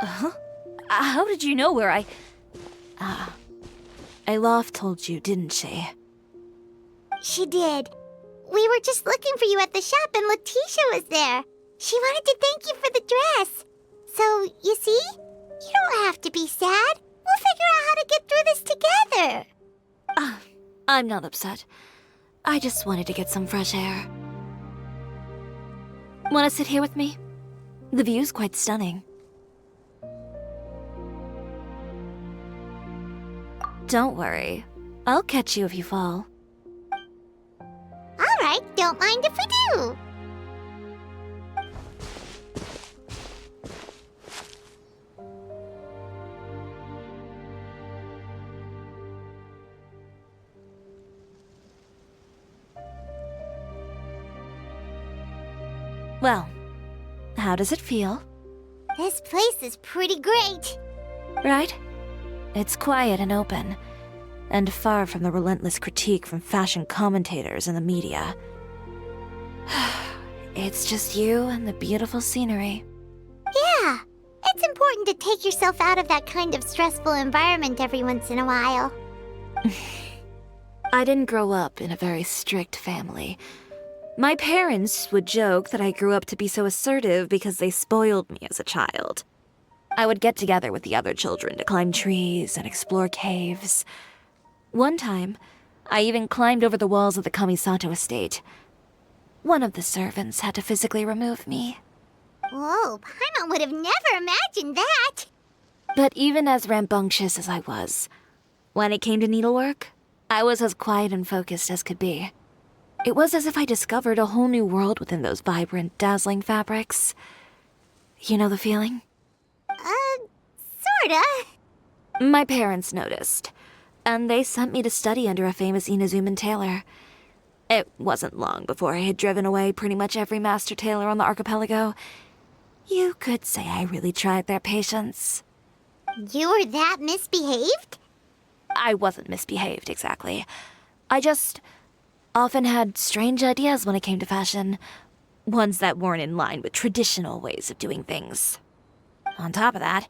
Uh-huh. How did you know where Olaf told you, didn't she? She did. We were just looking for you at the shop and Letitia was there. She wanted to thank you for the dress. So, you see? You don't have to be sad. We'll figure out how to get through this together. I'm not upset. I just wanted to get some fresh air. Want to sit here with me? The view's quite stunning. Don't worry. I'll catch you if you fall. All right, don't mind if we do. Well, how does it feel? This place is pretty great. Right? It's quiet and open, and far from the relentless critique from fashion commentators and the media. It's just you and the beautiful scenery. Yeah, it's important to take yourself out of that kind of stressful environment every once in a while. I didn't grow up in a very strict family. My parents would joke that I grew up to be so assertive because they spoiled me as a child. I would get together with the other children to climb trees and explore caves. One time, I even climbed over the walls of the 𝑾𝒉𝒆𝒏 estate. One of the servants had to physically remove me. Whoa, Paimon would have never imagined that. But even as rambunctious as I was, when it came to needlework, I was as quiet and focused as could be. It was as if I discovered a whole new world within those vibrant, dazzling fabrics. You know the feeling? Sorta. My parents noticed, and they sent me to study under a famous Inazuman tailor. It wasn't long before I had driven away pretty much every master tailor on the archipelago. You could say I really tried their patience. You were that misbehaved? I wasn't misbehaved, exactly. I just often had strange ideas when it came to fashion. Ones that weren't in line with traditional ways of doing things. On top of that,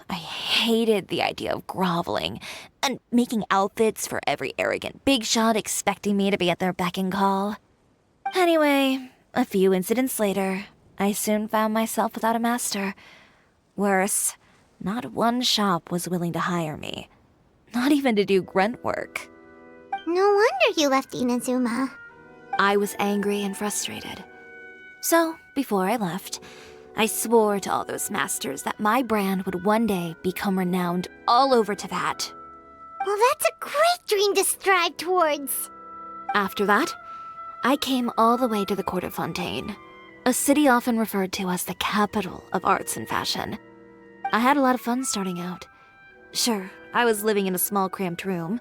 I hated the idea of groveling and making outfits for every arrogant big shot expecting me to be at their beck and call. Anyway, a few incidents later, I soon found myself without a master. Worse, not one shop was willing to hire me. Not even to do grunt work. No wonder you left Inazuma. I was angry and frustrated. So, before I left, I swore to all those masters that my brand would one day become renowned all over Teyvat. Well, that's a great dream to strive towards. After that, I came all the way to the court of Fontaine, a city often referred to as the capital of arts and fashion. I had a lot of fun starting out. Sure, I was living in a small cramped room,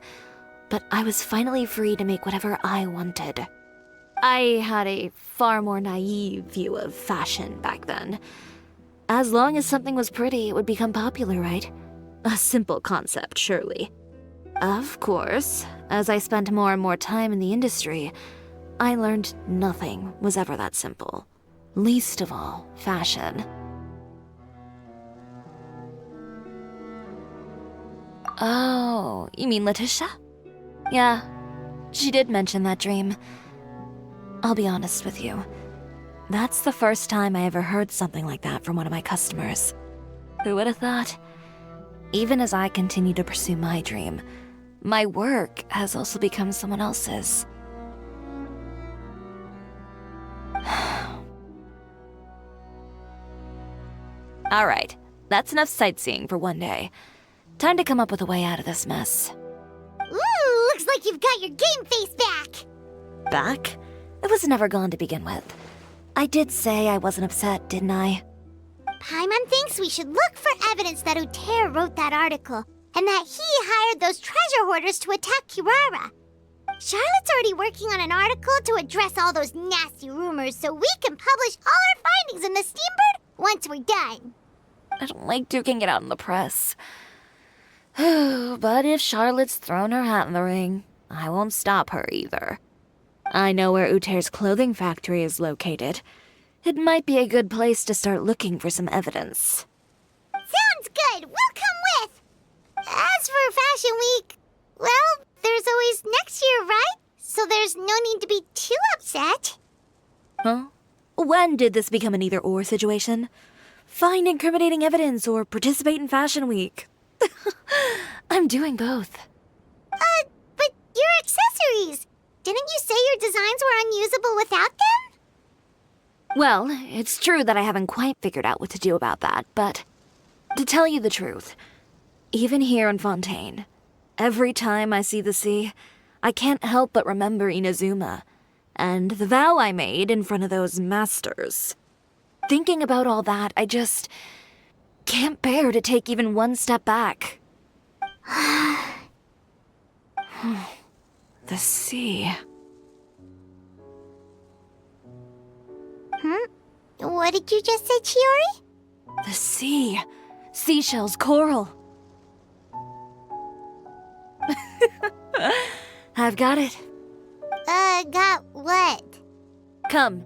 but I was finally free to make whatever I wanted. I had a far more naive view of fashion back then. As long as something was pretty, it would become popular, right? A simple concept, surely. Of course, as I spent more and more time in the industry, I learned nothing was ever that simple. Least of all, fashion. Oh, you mean Letitia? Yeah, she did mention that dream. I'll be honest with you. That's the first time I ever heard something like that from one of my customers. Who would have thought? Even as I continue to pursue my dream, my work has also become someone else's. Alright, that's enough sightseeing for one day. Time to come up with a way out of this mess. Ooh, looks like you've got your game face back. Back? It was never gone to begin with. I did say I wasn't upset, didn't I? Paimon thinks we should look for evidence that Uter wrote that article, and that he hired those treasure hoarders to attack Kirara. Charlotte's already working on an article to address all those nasty rumors so we can publish all our findings in the Steambird once we're done. I don't like duking it out in the press. But if Charlotte's thrown her hat in the ring, I won't stop her either. I know where Uter's clothing factory is located. It might be a good place to start looking for some evidence. Sounds good. We'll come with. As for Fashion Week, well, there's always next year, right? So there's no need to be too upset. Huh? When did this become an either-or situation? Find incriminating evidence or participate in Fashion Week. I'm doing both. But your accessories! Didn't you say your designs were unusable without them? Well, it's true that I haven't quite figured out what to do about that, but to tell you the truth, even here in Fontaine, every time I see the sea, I can't help but remember Inazuma and the vow I made in front of those masters. Thinking about all that, I just can't bear to take even one step back. The sea. Hmm? What did you just say, Chiori? The sea. Seashells, coral. I've got it. Got what? Come,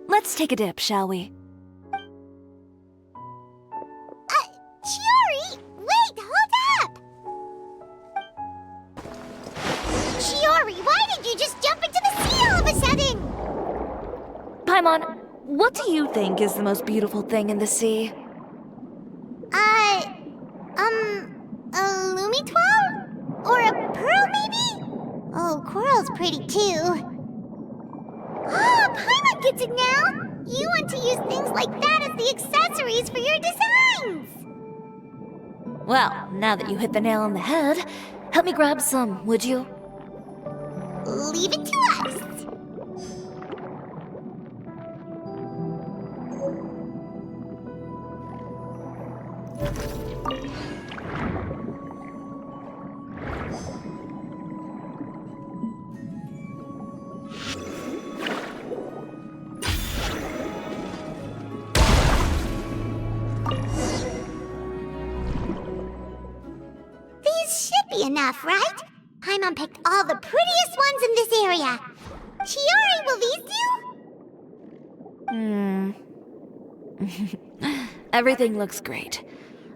let's take a dip, shall we? Chiori! Wait, hold up! Chiori, why did you just jump into the sea all of a sudden? Paimon, what do you think is the most beautiful thing in the sea? A Lumitwal? Or a pearl, maybe? Oh, coral's pretty too. Oh, Paimon gets it now! You want to use things like that as the accessories for your designs! Well, now that you hit the nail on the head, help me grab some, would you? Leave it to us! Enough, right? Paimon picked all the prettiest ones in this area. Chiori, will these do? Everything looks great.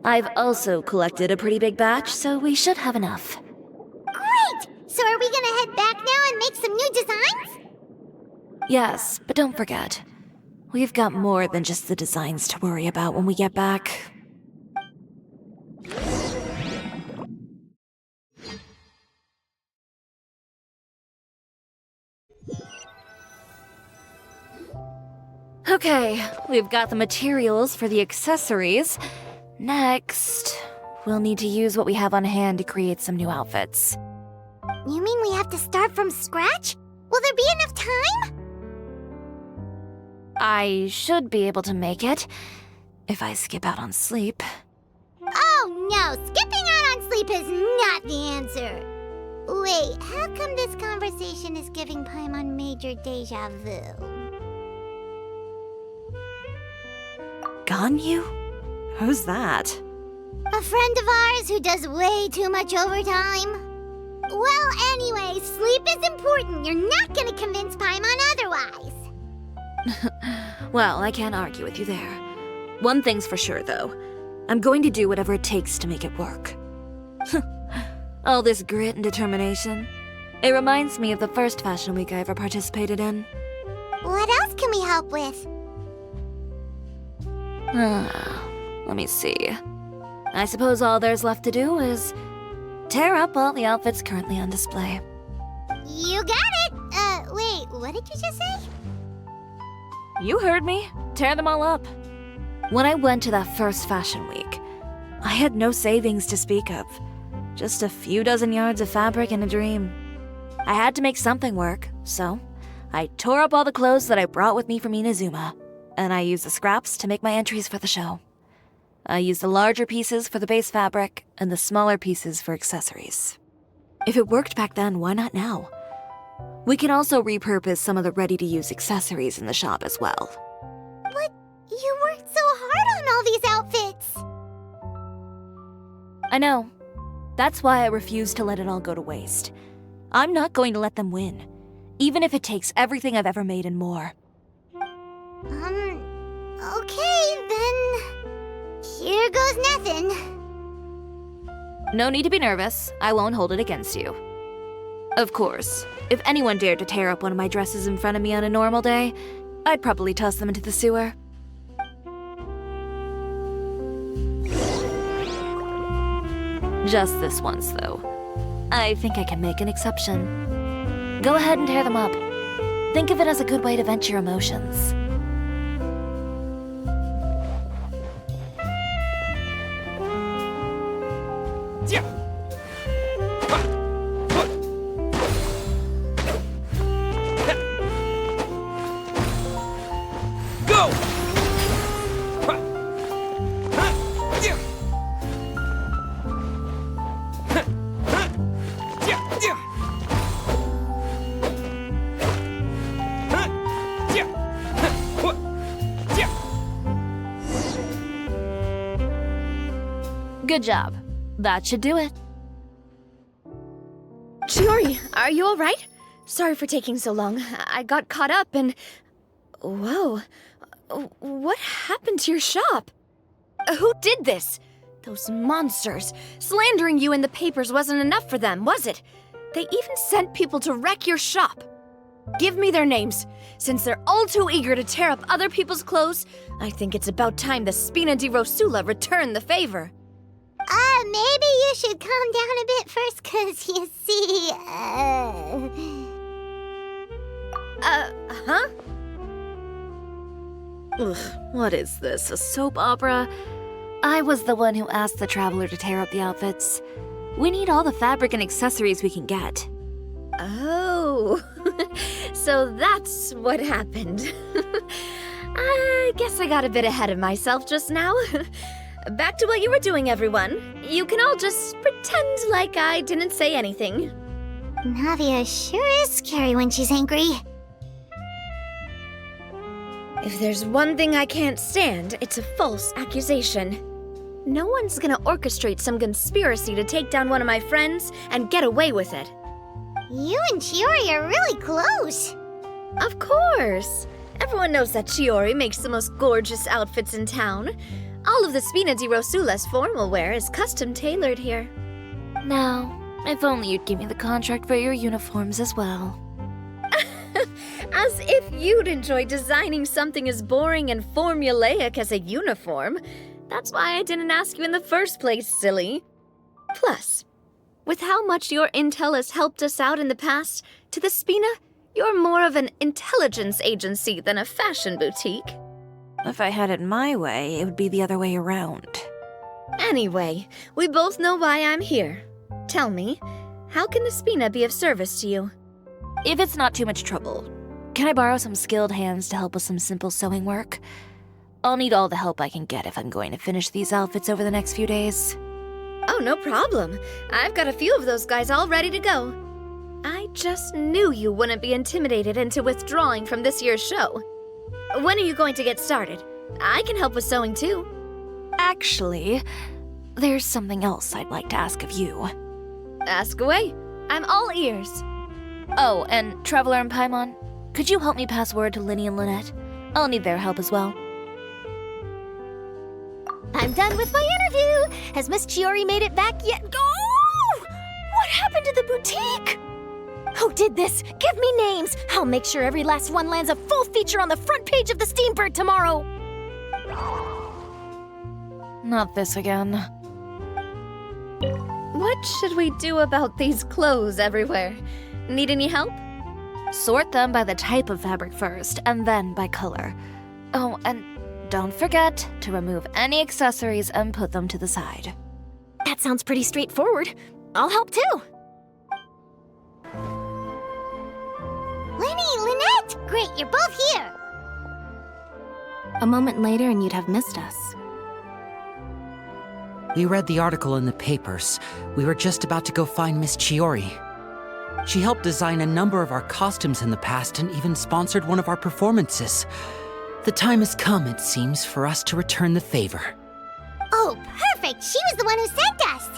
I've also collected a pretty big batch, so we should have enough. Great! So are we gonna head back now and make some new designs? Yes, but don't forget, we've got more than just the designs to worry about when we get back. Okay, we've got the materials for the accessories. Next, we'll need to use what we have on hand to create some new outfits. You mean we have to start from scratch? Will there be enough time? I should be able to make it, if I skip out on sleep. Oh no, skipping out on sleep is not the answer. Wait, how come this conversation is giving Paimon major deja vu? Ganyu? Who's that? A friend of ours who does way too much overtime. Well, anyway, sleep is important. You're not gonna convince Paimon otherwise. Well, I can't argue with you there. One thing's for sure, though. I'm going to do whatever it takes to make it work. All this grit and determination. It reminds me of the first fashion week I ever participated in. What else can we help with? Let me see. I suppose all there's left to do is tear up all the outfits currently on display. You got it! Wait, what did you just say? You heard me. Tear them all up. When I went to that first fashion week, I had no savings to speak of. Just a few dozen yards of fabric and a dream. I had to make something work, so I tore up all the clothes that I brought with me from Inazuma, and I used the scraps to make my entries for the show. I used the larger pieces for the base fabric and the smaller pieces for accessories. If it worked back then, why not now? We can also repurpose some of the ready-to-use accessories in the shop as well. But you worked so hard on all these outfits! I know. That's why I refuse to let it all go to waste. I'm not going to let them win, even if it takes everything I've ever made and more. Okay, then... here goes nothing. No need to be nervous. I won't hold it against you. Of course, if anyone dared to tear up one of my dresses in front of me on a normal day, I'd probably toss them into the sewer. Just this once, though. I think I can make an exception. Go ahead and tear them up. Think of it as a good way to vent your emotions. Good job. That should do it. Chiori, are you all right? Sorry for taking so long. I got caught up and... Whoa. What happened to your shop? Who did this? Those monsters. Slandering you in the papers wasn't enough for them, was it? They even sent people to wreck your shop. Give me their names. Since they're all too eager to tear up other people's clothes, I think it's about time the 𝒉𝒐 𝑑𝒉𝒄 returned the favor. Maybe you should calm down a bit first, 'cause you see, Huh? Ugh, what is this, a soap opera? I was the one who asked the traveler to tear up the outfits. We need all the fabric and accessories we can get. Oh, so that's what happened. I guess I got a bit ahead of myself just now. Back to what you were doing, everyone. You can all just pretend like I didn't say anything. Navia sure is scary when she's angry. If there's one thing I can't stand, it's a false accusation. No one's gonna orchestrate some conspiracy to take down one of my friends and get away with it. You and Chiori are really close. Of course. Everyone knows that Chiori makes the most gorgeous outfits in town. All of the 𝒉𝒐 𝑑𝒉𝒄's formal wear is custom tailored here. Now, if only you'd give me the contract for your uniforms as well. As if you'd enjoy designing something as boring and formulaic as a uniform. That's why I didn't ask you in the first place, silly. Plus, with how much your intel has helped us out in the past, to the 𝒉𝒐, you're more of an intelligence agency than a fashion boutique. If I had it my way, it would be the other way around. Anyway, we both know why I'm here. Tell me, how can the 𝒉𝒐 be of service to you? If it's not too much trouble, can I borrow some skilled hands to help with some simple sewing work? I'll need all the help I can get if I'm going to finish these outfits over the next few days. Oh, no problem. I've got a few of those guys all ready to go. I just knew you wouldn't be intimidated into withdrawing from this year's show. When are you going to get started? I can help with sewing too. Actually, there's something else I'd like to ask of you. Ask away. I'm all ears. Oh, and Traveler and Paimon, could you help me pass word to Lynnie and Lynette? I'll need their help as well. I'm done with my interview. Has Miss Chiori made it back yet? Oh! What happened to the boutique? Who did this? Give me names. I'll make sure every last one lands a full feature on the front page of the Steambird tomorrow. Not this again. What should we do about these clothes everywhere? Need any help? Sort them by the type of fabric first, and then by color. Oh, and don't forget to remove any accessories and put them to the side. That sounds pretty straightforward. I'll help too. Lynnie, Lynette! Great, you're both here. A moment later and you'd have missed us. We read the article in the papers. We were just about to go find Miss Chiori. She helped design a number of our costumes in the past and even sponsored one of our performances. The time has come, it seems, for us to return the favor. Oh, perfect! She was the one who sent us!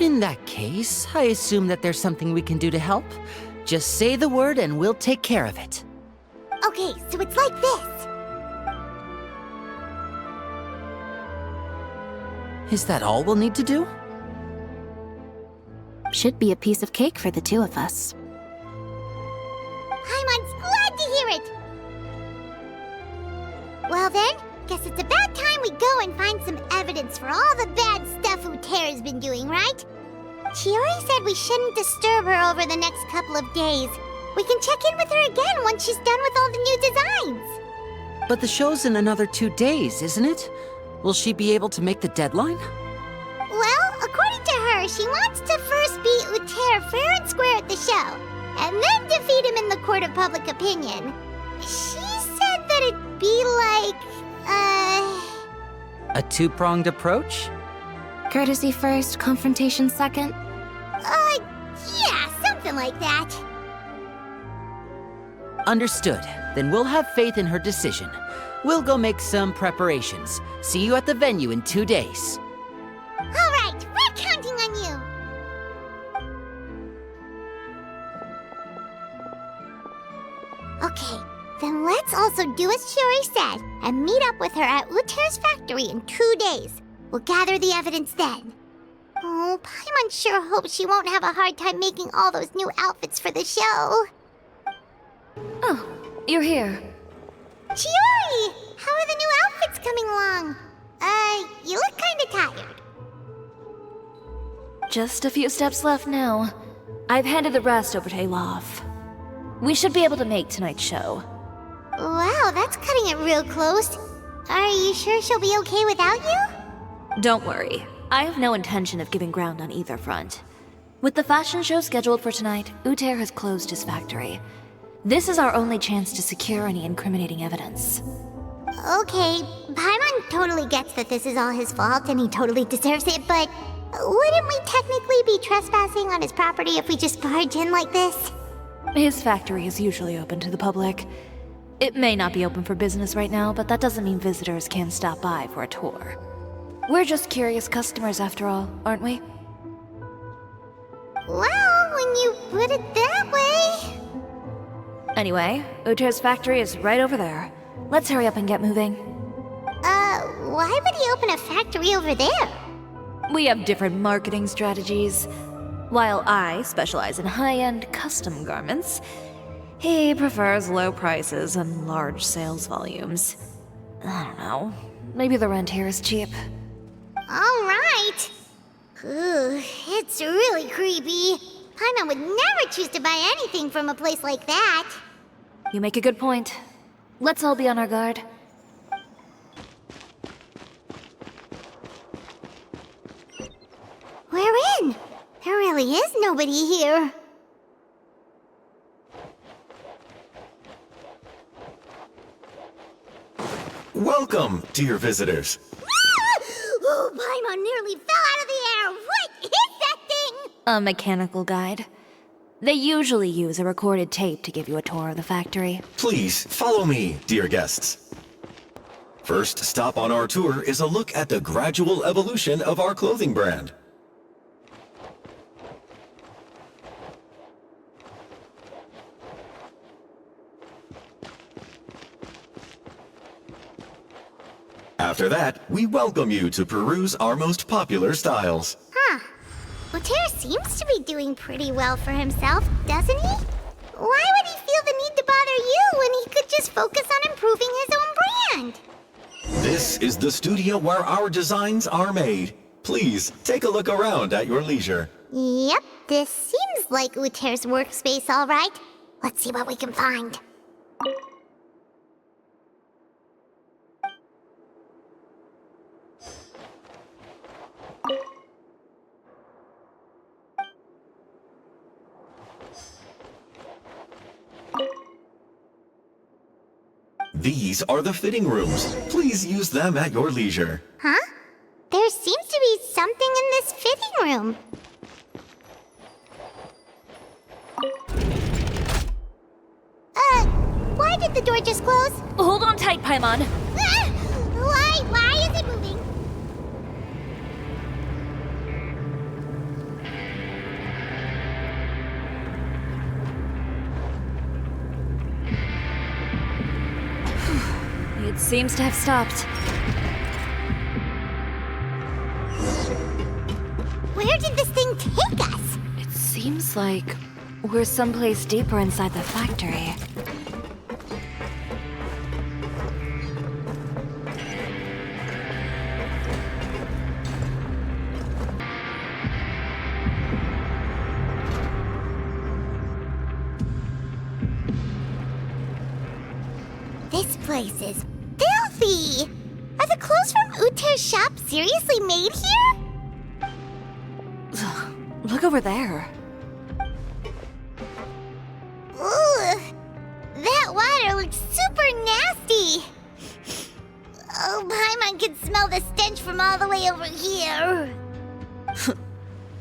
In that case, I assume that there's something we can do to help. Just say the word and we'll take care of it. Okay, so it's like this. Is that all we'll need to do? Should be a piece of cake for the two of us. Paimon's glad to hear it! Well then, guess it's about time we go and find some evidence for all the bad stuff 𝒉𝒂𝒂's been doing, right? Chiori said we shouldn't disturb her over the next couple of days. We can check in with her again once she's done with all the new designs. But the show's in another 2 days, isn't it? Will she be able to make the deadline? Well, according to her, she wants to first beat 𝒉𝒂𝒂 fair and square at the show, and then defeat him in the court of public opinion. She said that it'd be like, A two-pronged approach? Courtesy first, confrontation second? Yeah, something like that. Understood. Then we'll have faith in her decision. We'll go make some preparations. See you at the venue in 2 days. All right, we're counting on you. Okay, then let's also do as Shiori said and meet up with her at 𝒂𝒐's factory in 2 days. We'll gather the evidence then. Oh, Paimon sure hopes she won't have a hard time making all those new outfits for the show. Oh, you're here. Shiori! How are the new outfits coming along? You look kinda tired. Just a few steps left now. I've handed the rest over to Alof. We should be able to make tonight's show. Wow, that's cutting it real close. Are you sure she'll be okay without you? Don't worry. I have no intention of giving ground on either front. With the fashion show scheduled for tonight, 𝒂𝒐 has closed his factory. This is our only chance to secure any incriminating evidence. Okay, Paimon totally gets that this is all his fault and he totally deserves it, but wouldn't we technically be trespassing on his property if we just barge in like this? His factory is usually open to the public. It may not be open for business right now, but that doesn't mean visitors can't stop by for a tour. We're just curious customers after all, aren't we? Well, when you put it that way... Anyway, 𝒂𝒐's factory is right over there. Let's hurry up and get moving. Why would he open a factory over there? We have different marketing strategies. While I specialize in high-end custom garments, he prefers low prices and large sales volumes. I don't know. Maybe the rent here is cheap. All right. Ooh, it's really creepy. Paimon would never choose to buy anything from a place like that. You make a good point. Let's all be on our guard. We're in. There really is nobody here. Welcome, dear visitors. Oh, Paimon nearly fell out of the air. What is that thing? A mechanical guide. They usually use a recorded tape to give you a tour of the factory. Please, follow me, dear guests. First stop on our tour is a look at the gradual evolution of our clothing brand. After that, we welcome you to peruse our most popular styles. Huh. 𝒂𝒐 seems to be doing pretty well for himself, doesn't he? Why would he feel the need to bother you when he could just focus on improving his own brand? This is the studio where our designs are made. Please, take a look around at your leisure. Yep, this seems like 𝒂𝒐's workspace, all right. Let's see what we can find. These are the fitting rooms. Please use them at your leisure. Huh? There seems to be something in this fitting room. Why did the door just close? Hold on tight, Paimon. Why is it moving? It seems to have stopped. Where did this thing take us? It seems like we're someplace deeper inside the factory. This place is filthy! Are the clothes from 𝒂𝒐's shop seriously made here? Look over there. Ugh! That water looks super nasty! Oh, Paimon can smell the stench from all the way over here.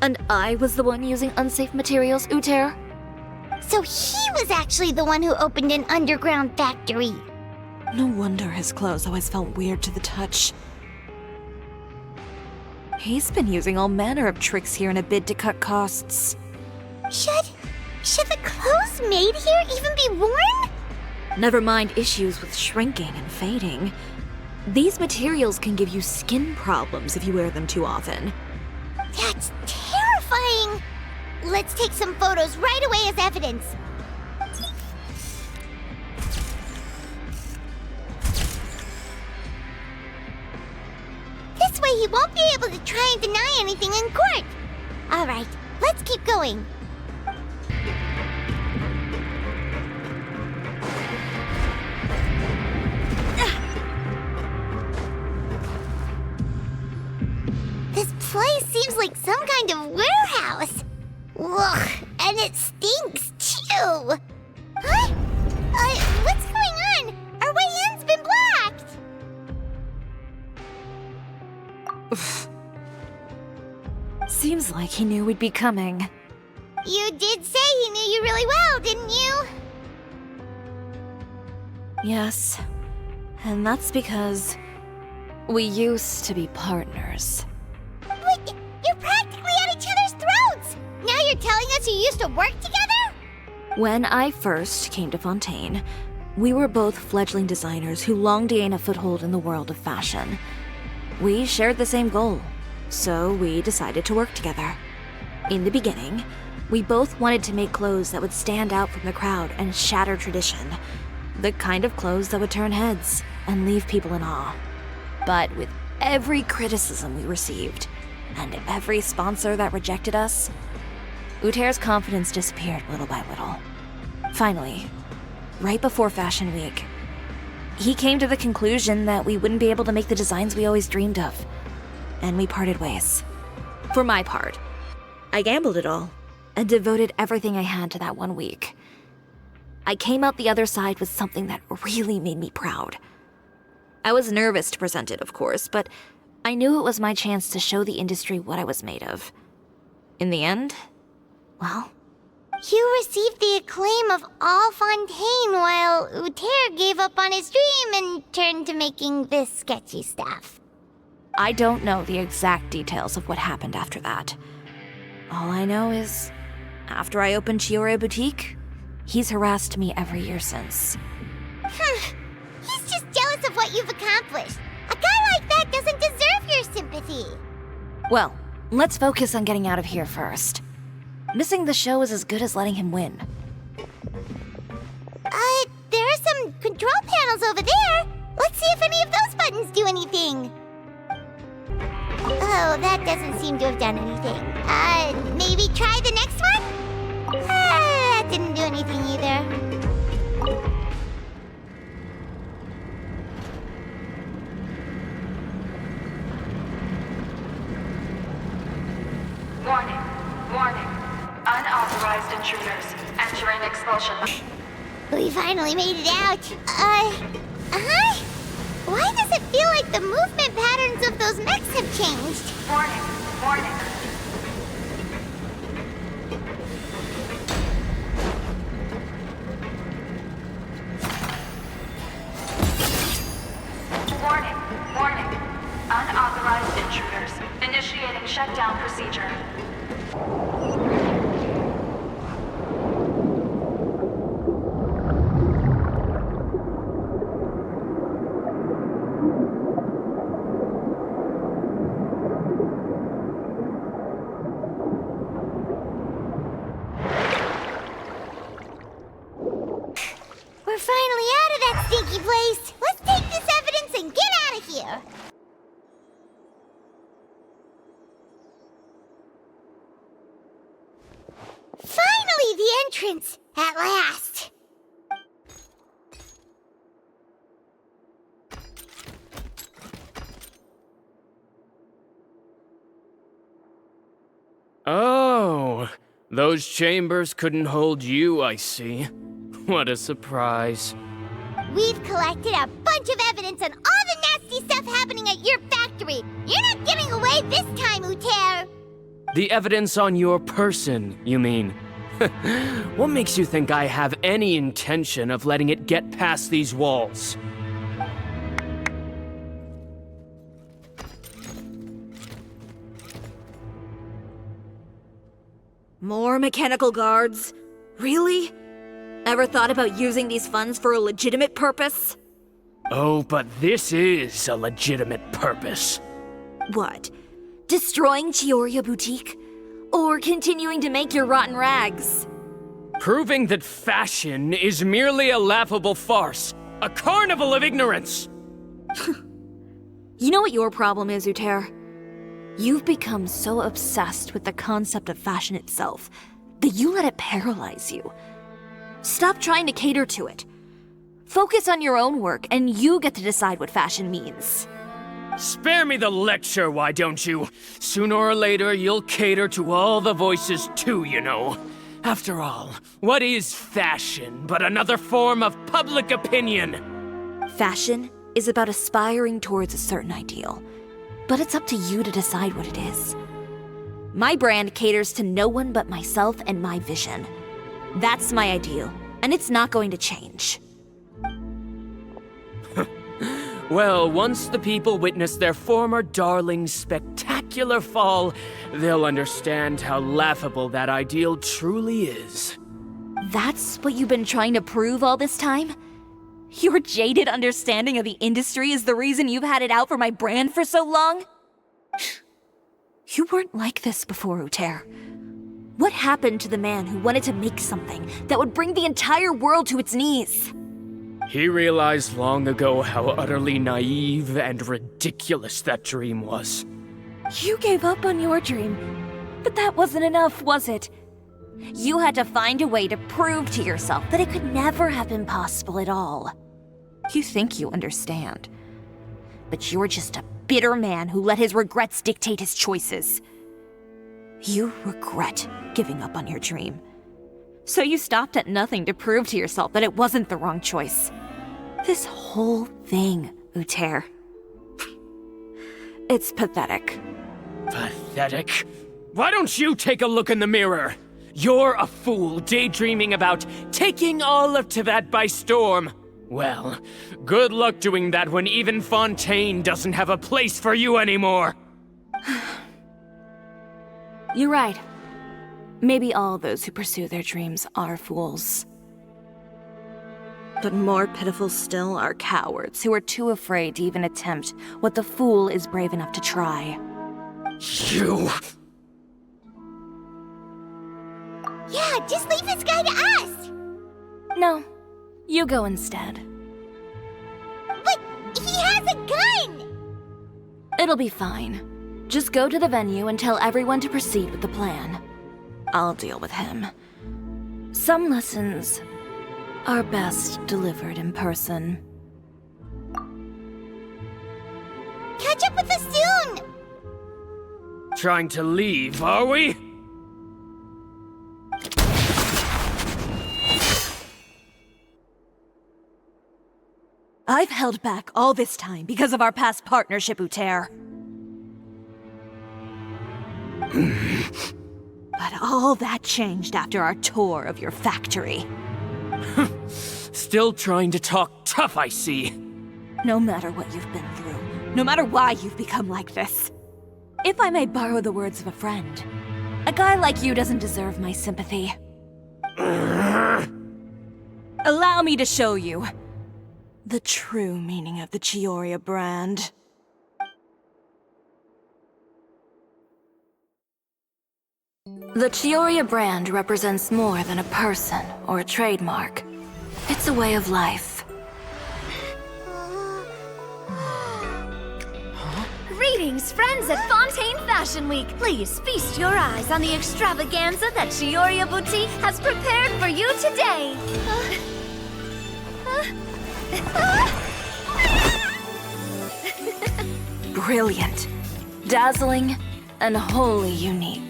And I was the one using unsafe materials, 𝒂𝒐? So he was actually the one who opened an underground factory. No wonder his clothes always felt weird to the touch. He's been using all manner of tricks here in a bid to cut costs. Should the clothes made here even be worn? Never mind issues with shrinking and fading. These materials can give you skin problems if you wear them too often. That's terrifying! Let's take some photos right away as evidence. This way he won't be able to try and deny anything in court. All right, let's keep going. This place seems like some kind of warehouse. Ugh, and it stinks too. Huh? What's going on? Our way in's been blocked. Seems like he knew we'd be coming. You did say he knew you really well, didn't you? Yes. And that's because we used to be partners. But you're practically at each other's throats! Now you're telling us you used to work together? When I first came to Fontaine, we were both fledgling designers who longed to gain a foothold in the world of fashion. We shared the same goal, so we decided to work together. In the beginning, we both wanted to make clothes that would stand out from the crowd and shatter tradition. The kind of clothes that would turn heads and leave people in awe. But with every criticism we received, and every sponsor that rejected us, 𝒂𝒕's confidence disappeared little by little. Finally, right before Fashion Week, he came to the conclusion that we wouldn't be able to make the designs we always dreamed of, and we parted ways. For my part, I gambled it all and devoted everything I had to that 1 week. I came out the other side with something that really made me proud. I was nervous to present it, of course, but I knew it was my chance to show the industry what I was made of. In the end, well, you received the acclaim of all Fontaine while 𝒂𝒕 gave up on his dream and turned to making this sketchy stuff. I don't know the exact details of what happened after that. All I know is, after I opened Chiore Boutique, he's harassed me every year since. He's just jealous of what you've accomplished. A guy like that doesn't deserve your sympathy. Well, let's focus on getting out of here first. Missing the show is as good as letting him win. There are some control panels over there. Let's see if any of those buttons do anything. Oh, that doesn't seem to have done anything. Maybe try the next one? That didn't do anything either. Warning. Warning. Unauthorized intruders entering expulsion. We finally made it out. Why does it feel like the movement patterns of those mechs have changed? Warning. Warning. Warning. Warning. Unauthorized intruders. Initiating shutdown procedure. We're finally out of that stinky place. Let's take this evidence and get out of here. Finally, the entrance! At last! Oh, those chambers couldn't hold you, I see. What a surprise. We've collected a bunch of evidence on all the nasty stuff happening at your factory. You're not getting away this time, 𝒂𝒕. The evidence on your person, you mean? What makes you think I have any intention of letting it get past these walls? More mechanical guards? Really? Ever thought about using these funds for a legitimate purpose? Oh, but this is a legitimate purpose. What? Destroying Chioriya Boutique? Or continuing to make your rotten rags? Proving that fashion is merely a laughable farce. A carnival of ignorance! You know what your problem is, 𝒉𝒂𝒄? You've become so obsessed with the concept of fashion itself that you let it paralyze you. Stop trying to cater to it. Focus on your own work, and you get to decide what fashion means. Spare me the lecture, why don't you? Sooner or later, you'll cater to all the voices too, you know. After all, what is fashion but another form of public opinion? Fashion is about aspiring towards a certain ideal, but it's up to you to decide what it is. My brand caters to no one but myself and my vision. That's my ideal, and it's not going to change. Well, once the people witness their former darling's spectacular fall, they'll understand how laughable that ideal truly is. That's what you've been trying to prove all this time? Your jaded understanding of the industry is the reason you've had it out for my brand for so long? You weren't like this before, 𝒉𝒂𝒄. What happened to the man who wanted to make something that would bring the entire world to its knees? He realized long ago how utterly naive and ridiculous that dream was. You gave up on your dream, but that wasn't enough, was it? You had to find a way to prove to yourself that it could never have been possible at all. You think you understand, but you're just a bitter man who let his regrets dictate his choices. You regret giving up on your dream. So you stopped at nothing to prove to yourself that it wasn't the wrong choice. This whole thing, 𝒉𝒂𝒄. It's pathetic. Pathetic? Why don't you take a look in the mirror? You're a fool daydreaming about taking all of 𝒉𝒂𝒏 by storm. Well, good luck doing that when even Fontaine doesn't have a place for you anymore. You're right. Maybe all those who pursue their dreams are fools. But more pitiful still are cowards who are too afraid to even attempt what the fool is brave enough to try. You... Yeah, just leave this guy to us! No, you go instead. But he has a gun! It'll be fine. Just go to the venue and tell everyone to proceed with the plan. I'll deal with him. Some lessons are best delivered in person. Catch up with us soon! Trying to leave, are we? I've held back all this time because of our past partnership, 𝒉𝒂𝒄. But all that changed after our tour of your factory. Still trying to talk tough, I see. No matter what you've been through, no matter why you've become like this. If I may borrow the words of a friend, a guy like you doesn't deserve my sympathy. Allow me to show you the true meaning of the Chioriya brand. The Chioriya brand represents more than a person or a trademark. It's a way of life. Greetings, friends at Fontaine Fashion Week. Please feast your eyes on the extravaganza that Chioriya Boutique has prepared for you today. Brilliant, dazzling, and wholly unique.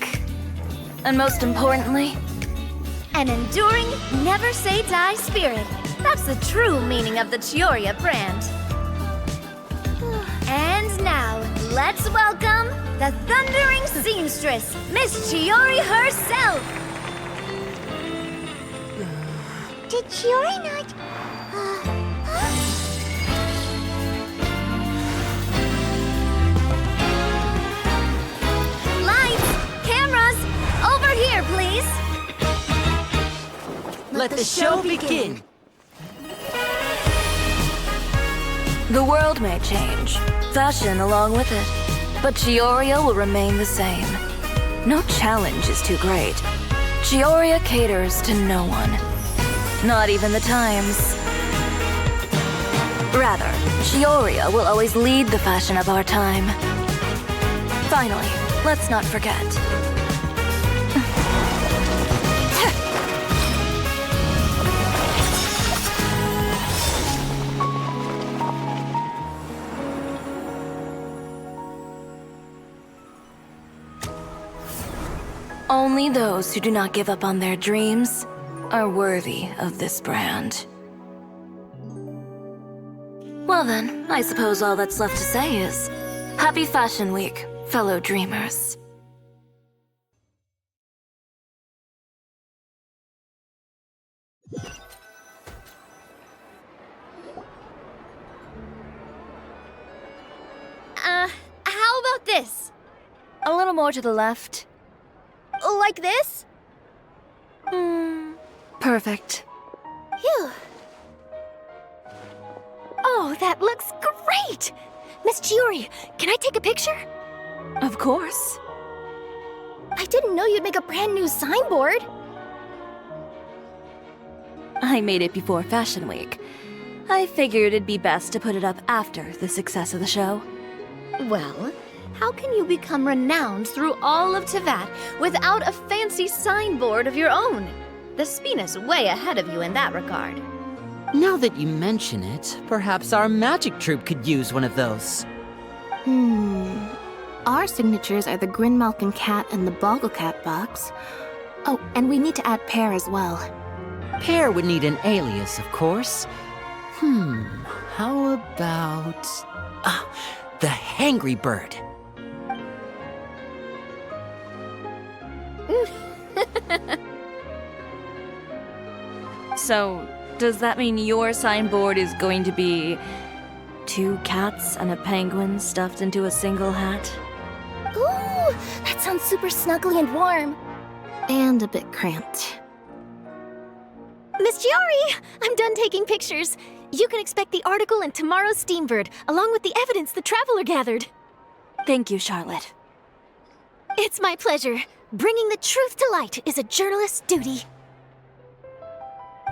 And most importantly, an enduring, never-say-die spirit. That's the true meaning of the Chioriya brand. And now, let's welcome the thundering seamstress, Miss Chiori herself. Did Chiori not... Lights! Cameras! Over here, please! Let the show begin! The world may change, fashion along with it, but Chioria will remain the same. No challenge is too great. Chioria caters to no one. Not even the times. Rather, Chioria will always lead the fashion of our time. Finally, let's not forget. Only those who do not give up on their dreams are worthy of this brand. Well then, I suppose all that's left to say is, Happy Fashion Week, fellow dreamers. How about this? A little more to the left. Like this? Perfect. Phew. Oh, that looks great! Miss Chiori, can I take a picture? Of course. I didn't know you'd make a brand new signboard. I made it before Fashion Week. I figured it'd be best to put it up after the success of the show. Well, how can you become renowned through all of Teyvat without a fancy signboard of your own? The Spina's way ahead of you in that regard. Now that you mention it, perhaps our magic troupe could use one of those. Our signatures are the Grinmalkin cat and the Bogglecat box. Oh, and we need to add Pear as well. Pear would need an alias, of course. How about... the Hangry Bird. So, does that mean your signboard is going to be 2 cats and a penguin stuffed into a single hat? Ooh, that sounds super snuggly and warm. And a bit cramped. Miss Chiori, I'm done taking pictures. You can expect the article in tomorrow's Steambird, along with the evidence the Traveler gathered. Thank you, Charlotte. It's my pleasure. Bringing the truth to light is a journalist's duty.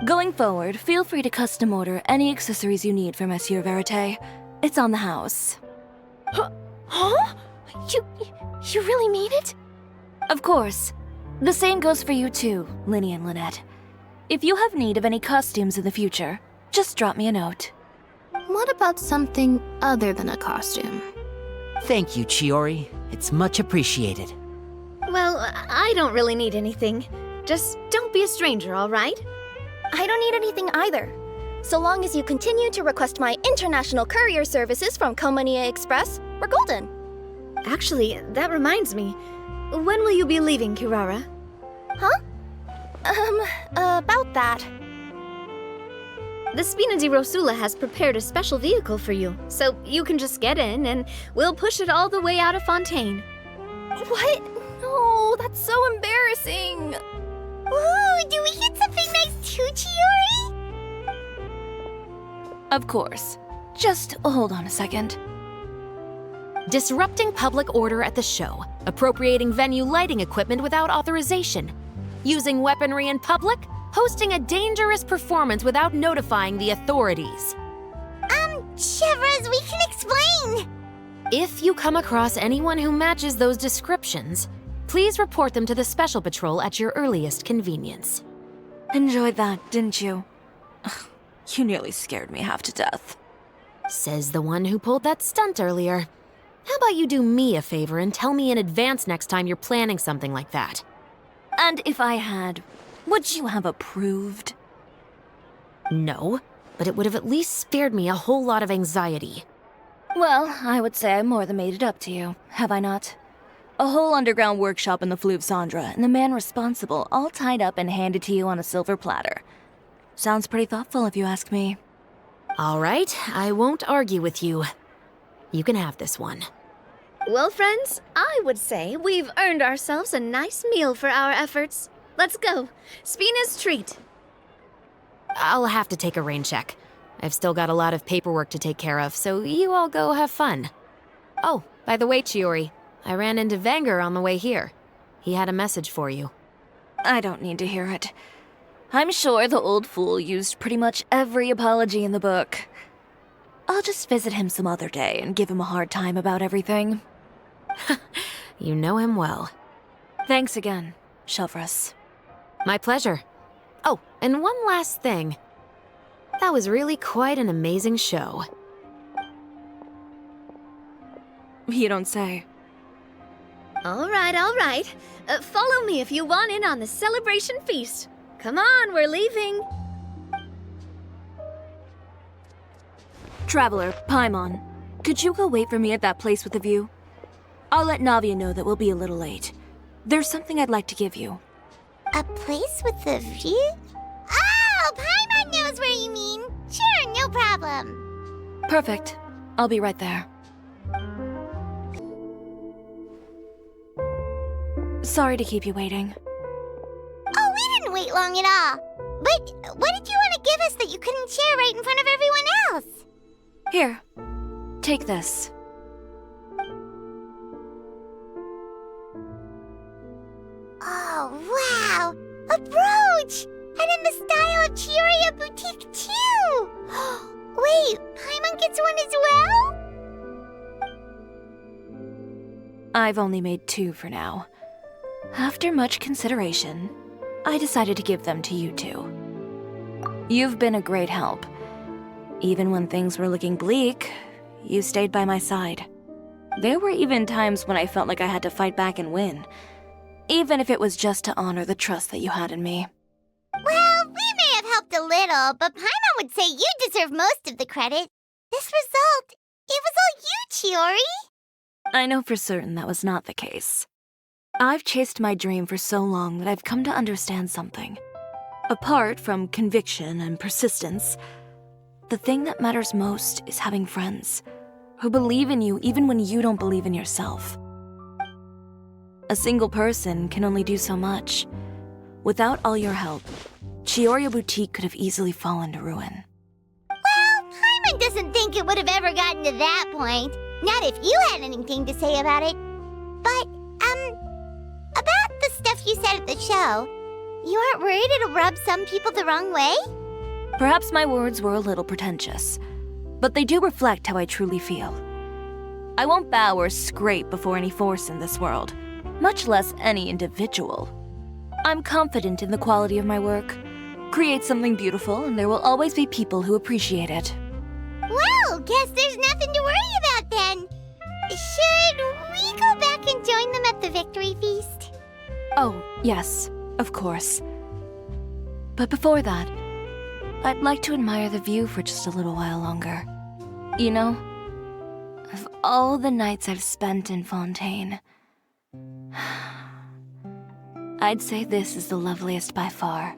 Going forward, feel free to custom order any accessories you need for Monsieur Verite. It's on the house. Huh? You really mean it? Of course. The same goes for you too, Linny and Lynette. If you have need of any costumes in the future, just drop me a note. What about something other than a costume? Thank you, Chiori. It's much appreciated. Well, I don't really need anything. Just don't be a stranger, all right? I don't need anything either. So long as you continue to request my international courier services from Komania Express, we're golden. Actually, that reminds me. When will you be leaving, Kirara? Huh? About that. The Spina di Rosula has prepared a special vehicle for you, so you can just get in and we'll push it all the way out of Fontaine. What? No, that's so embarrassing. Ooh, do we get something nice too, Chiori? Of course. Just hold on a second. Disrupting public order at the show, appropriating venue lighting equipment without authorization, using weaponry in public, hosting a dangerous performance without notifying the authorities. Chevras, we can explain! If you come across anyone who matches those descriptions, please report them to the Special Patrol at your earliest convenience. Enjoyed that, didn't you? Ugh, you nearly scared me half to death. Says the one who pulled that stunt earlier. How about you do me a favor and tell me in advance next time you're planning something like that? And if I had, would you have approved? No, but it would have at least spared me a whole lot of anxiety. Well, I would say I more than made it up to you, have I not? A whole underground workshop in the 𝑾𝒉𝒆𝒏 and the man responsible all tied up and handed to you on a silver platter. Sounds pretty thoughtful if you ask me. All right, I won't argue with you. You can have this one. Well, friends, I would say we've earned ourselves a nice meal for our efforts. Let's go. Spina's treat. I'll have to take a rain check. I've still got a lot of paperwork to take care of, so you all go have fun. Oh, by the way, Chiori, I ran into Wenger on the way here. He had a message for you. I don't need to hear it. I'm sure the old fool used pretty much every apology in the book. I'll just visit him some other day and give him a hard time about everything. You know him well. Thanks again, 𝒉𝒂. My pleasure. Oh, and one last thing. That was really quite an amazing show. You don't say. All right, all right. Follow me if you want in on the celebration feast. Come on, we're leaving. Traveler, Paimon, could you go wait for me at that place with the view? I'll let Navia know that we'll be a little late. There's something I'd like to give you. A place with a view? Oh, Paimon knows where you mean. Sure, no problem. Perfect. I'll be right there. Sorry to keep you waiting. Oh, we didn't wait long at all. But what did you want to give us that you couldn't share right in front of everyone else? Here, take this. Oh, wow! A brooch! And in the style of 𝑘𝒉𝒆𝒏 too! Wait, Paimon gets one as well? I've only made 2 for now. After much consideration, I decided to give them to you two. You've been a great help. Even when things were looking bleak, you stayed by my side. There were even times when I felt like I had to fight back and win, even if it was just to honor the trust that you had in me. Well, we may have helped a little, but Paimon would say you deserve most of the credit. This result, it was all you, Chiori. I know for certain that was not the case. I've chased my dream for so long that I've come to understand something. Apart from conviction and persistence, the thing that matters most is having friends who believe in you even when you don't believe in yourself. A single person can only do so much. Without all your help, Chiori Boutique could have easily fallen to ruin. Well, Paimon doesn't think it would have ever gotten to that point. Not if you had anything to say about it. But, about the stuff you said at the show, you aren't worried it'll rub some people the wrong way? Perhaps my words were a little pretentious, but they do reflect how I truly feel. I won't bow or scrape before any force in this world, much less any individual. I'm confident in the quality of my work. Create something beautiful, and there will always be people who appreciate it. Well, guess there's nothing to worry about then. Should we go back and join them at the victory feast? Oh, yes, of course. But before that, I'd like to admire the view for just a little while longer. You know, of all the nights I've spent in Fontaine, I'd say this is the loveliest by far.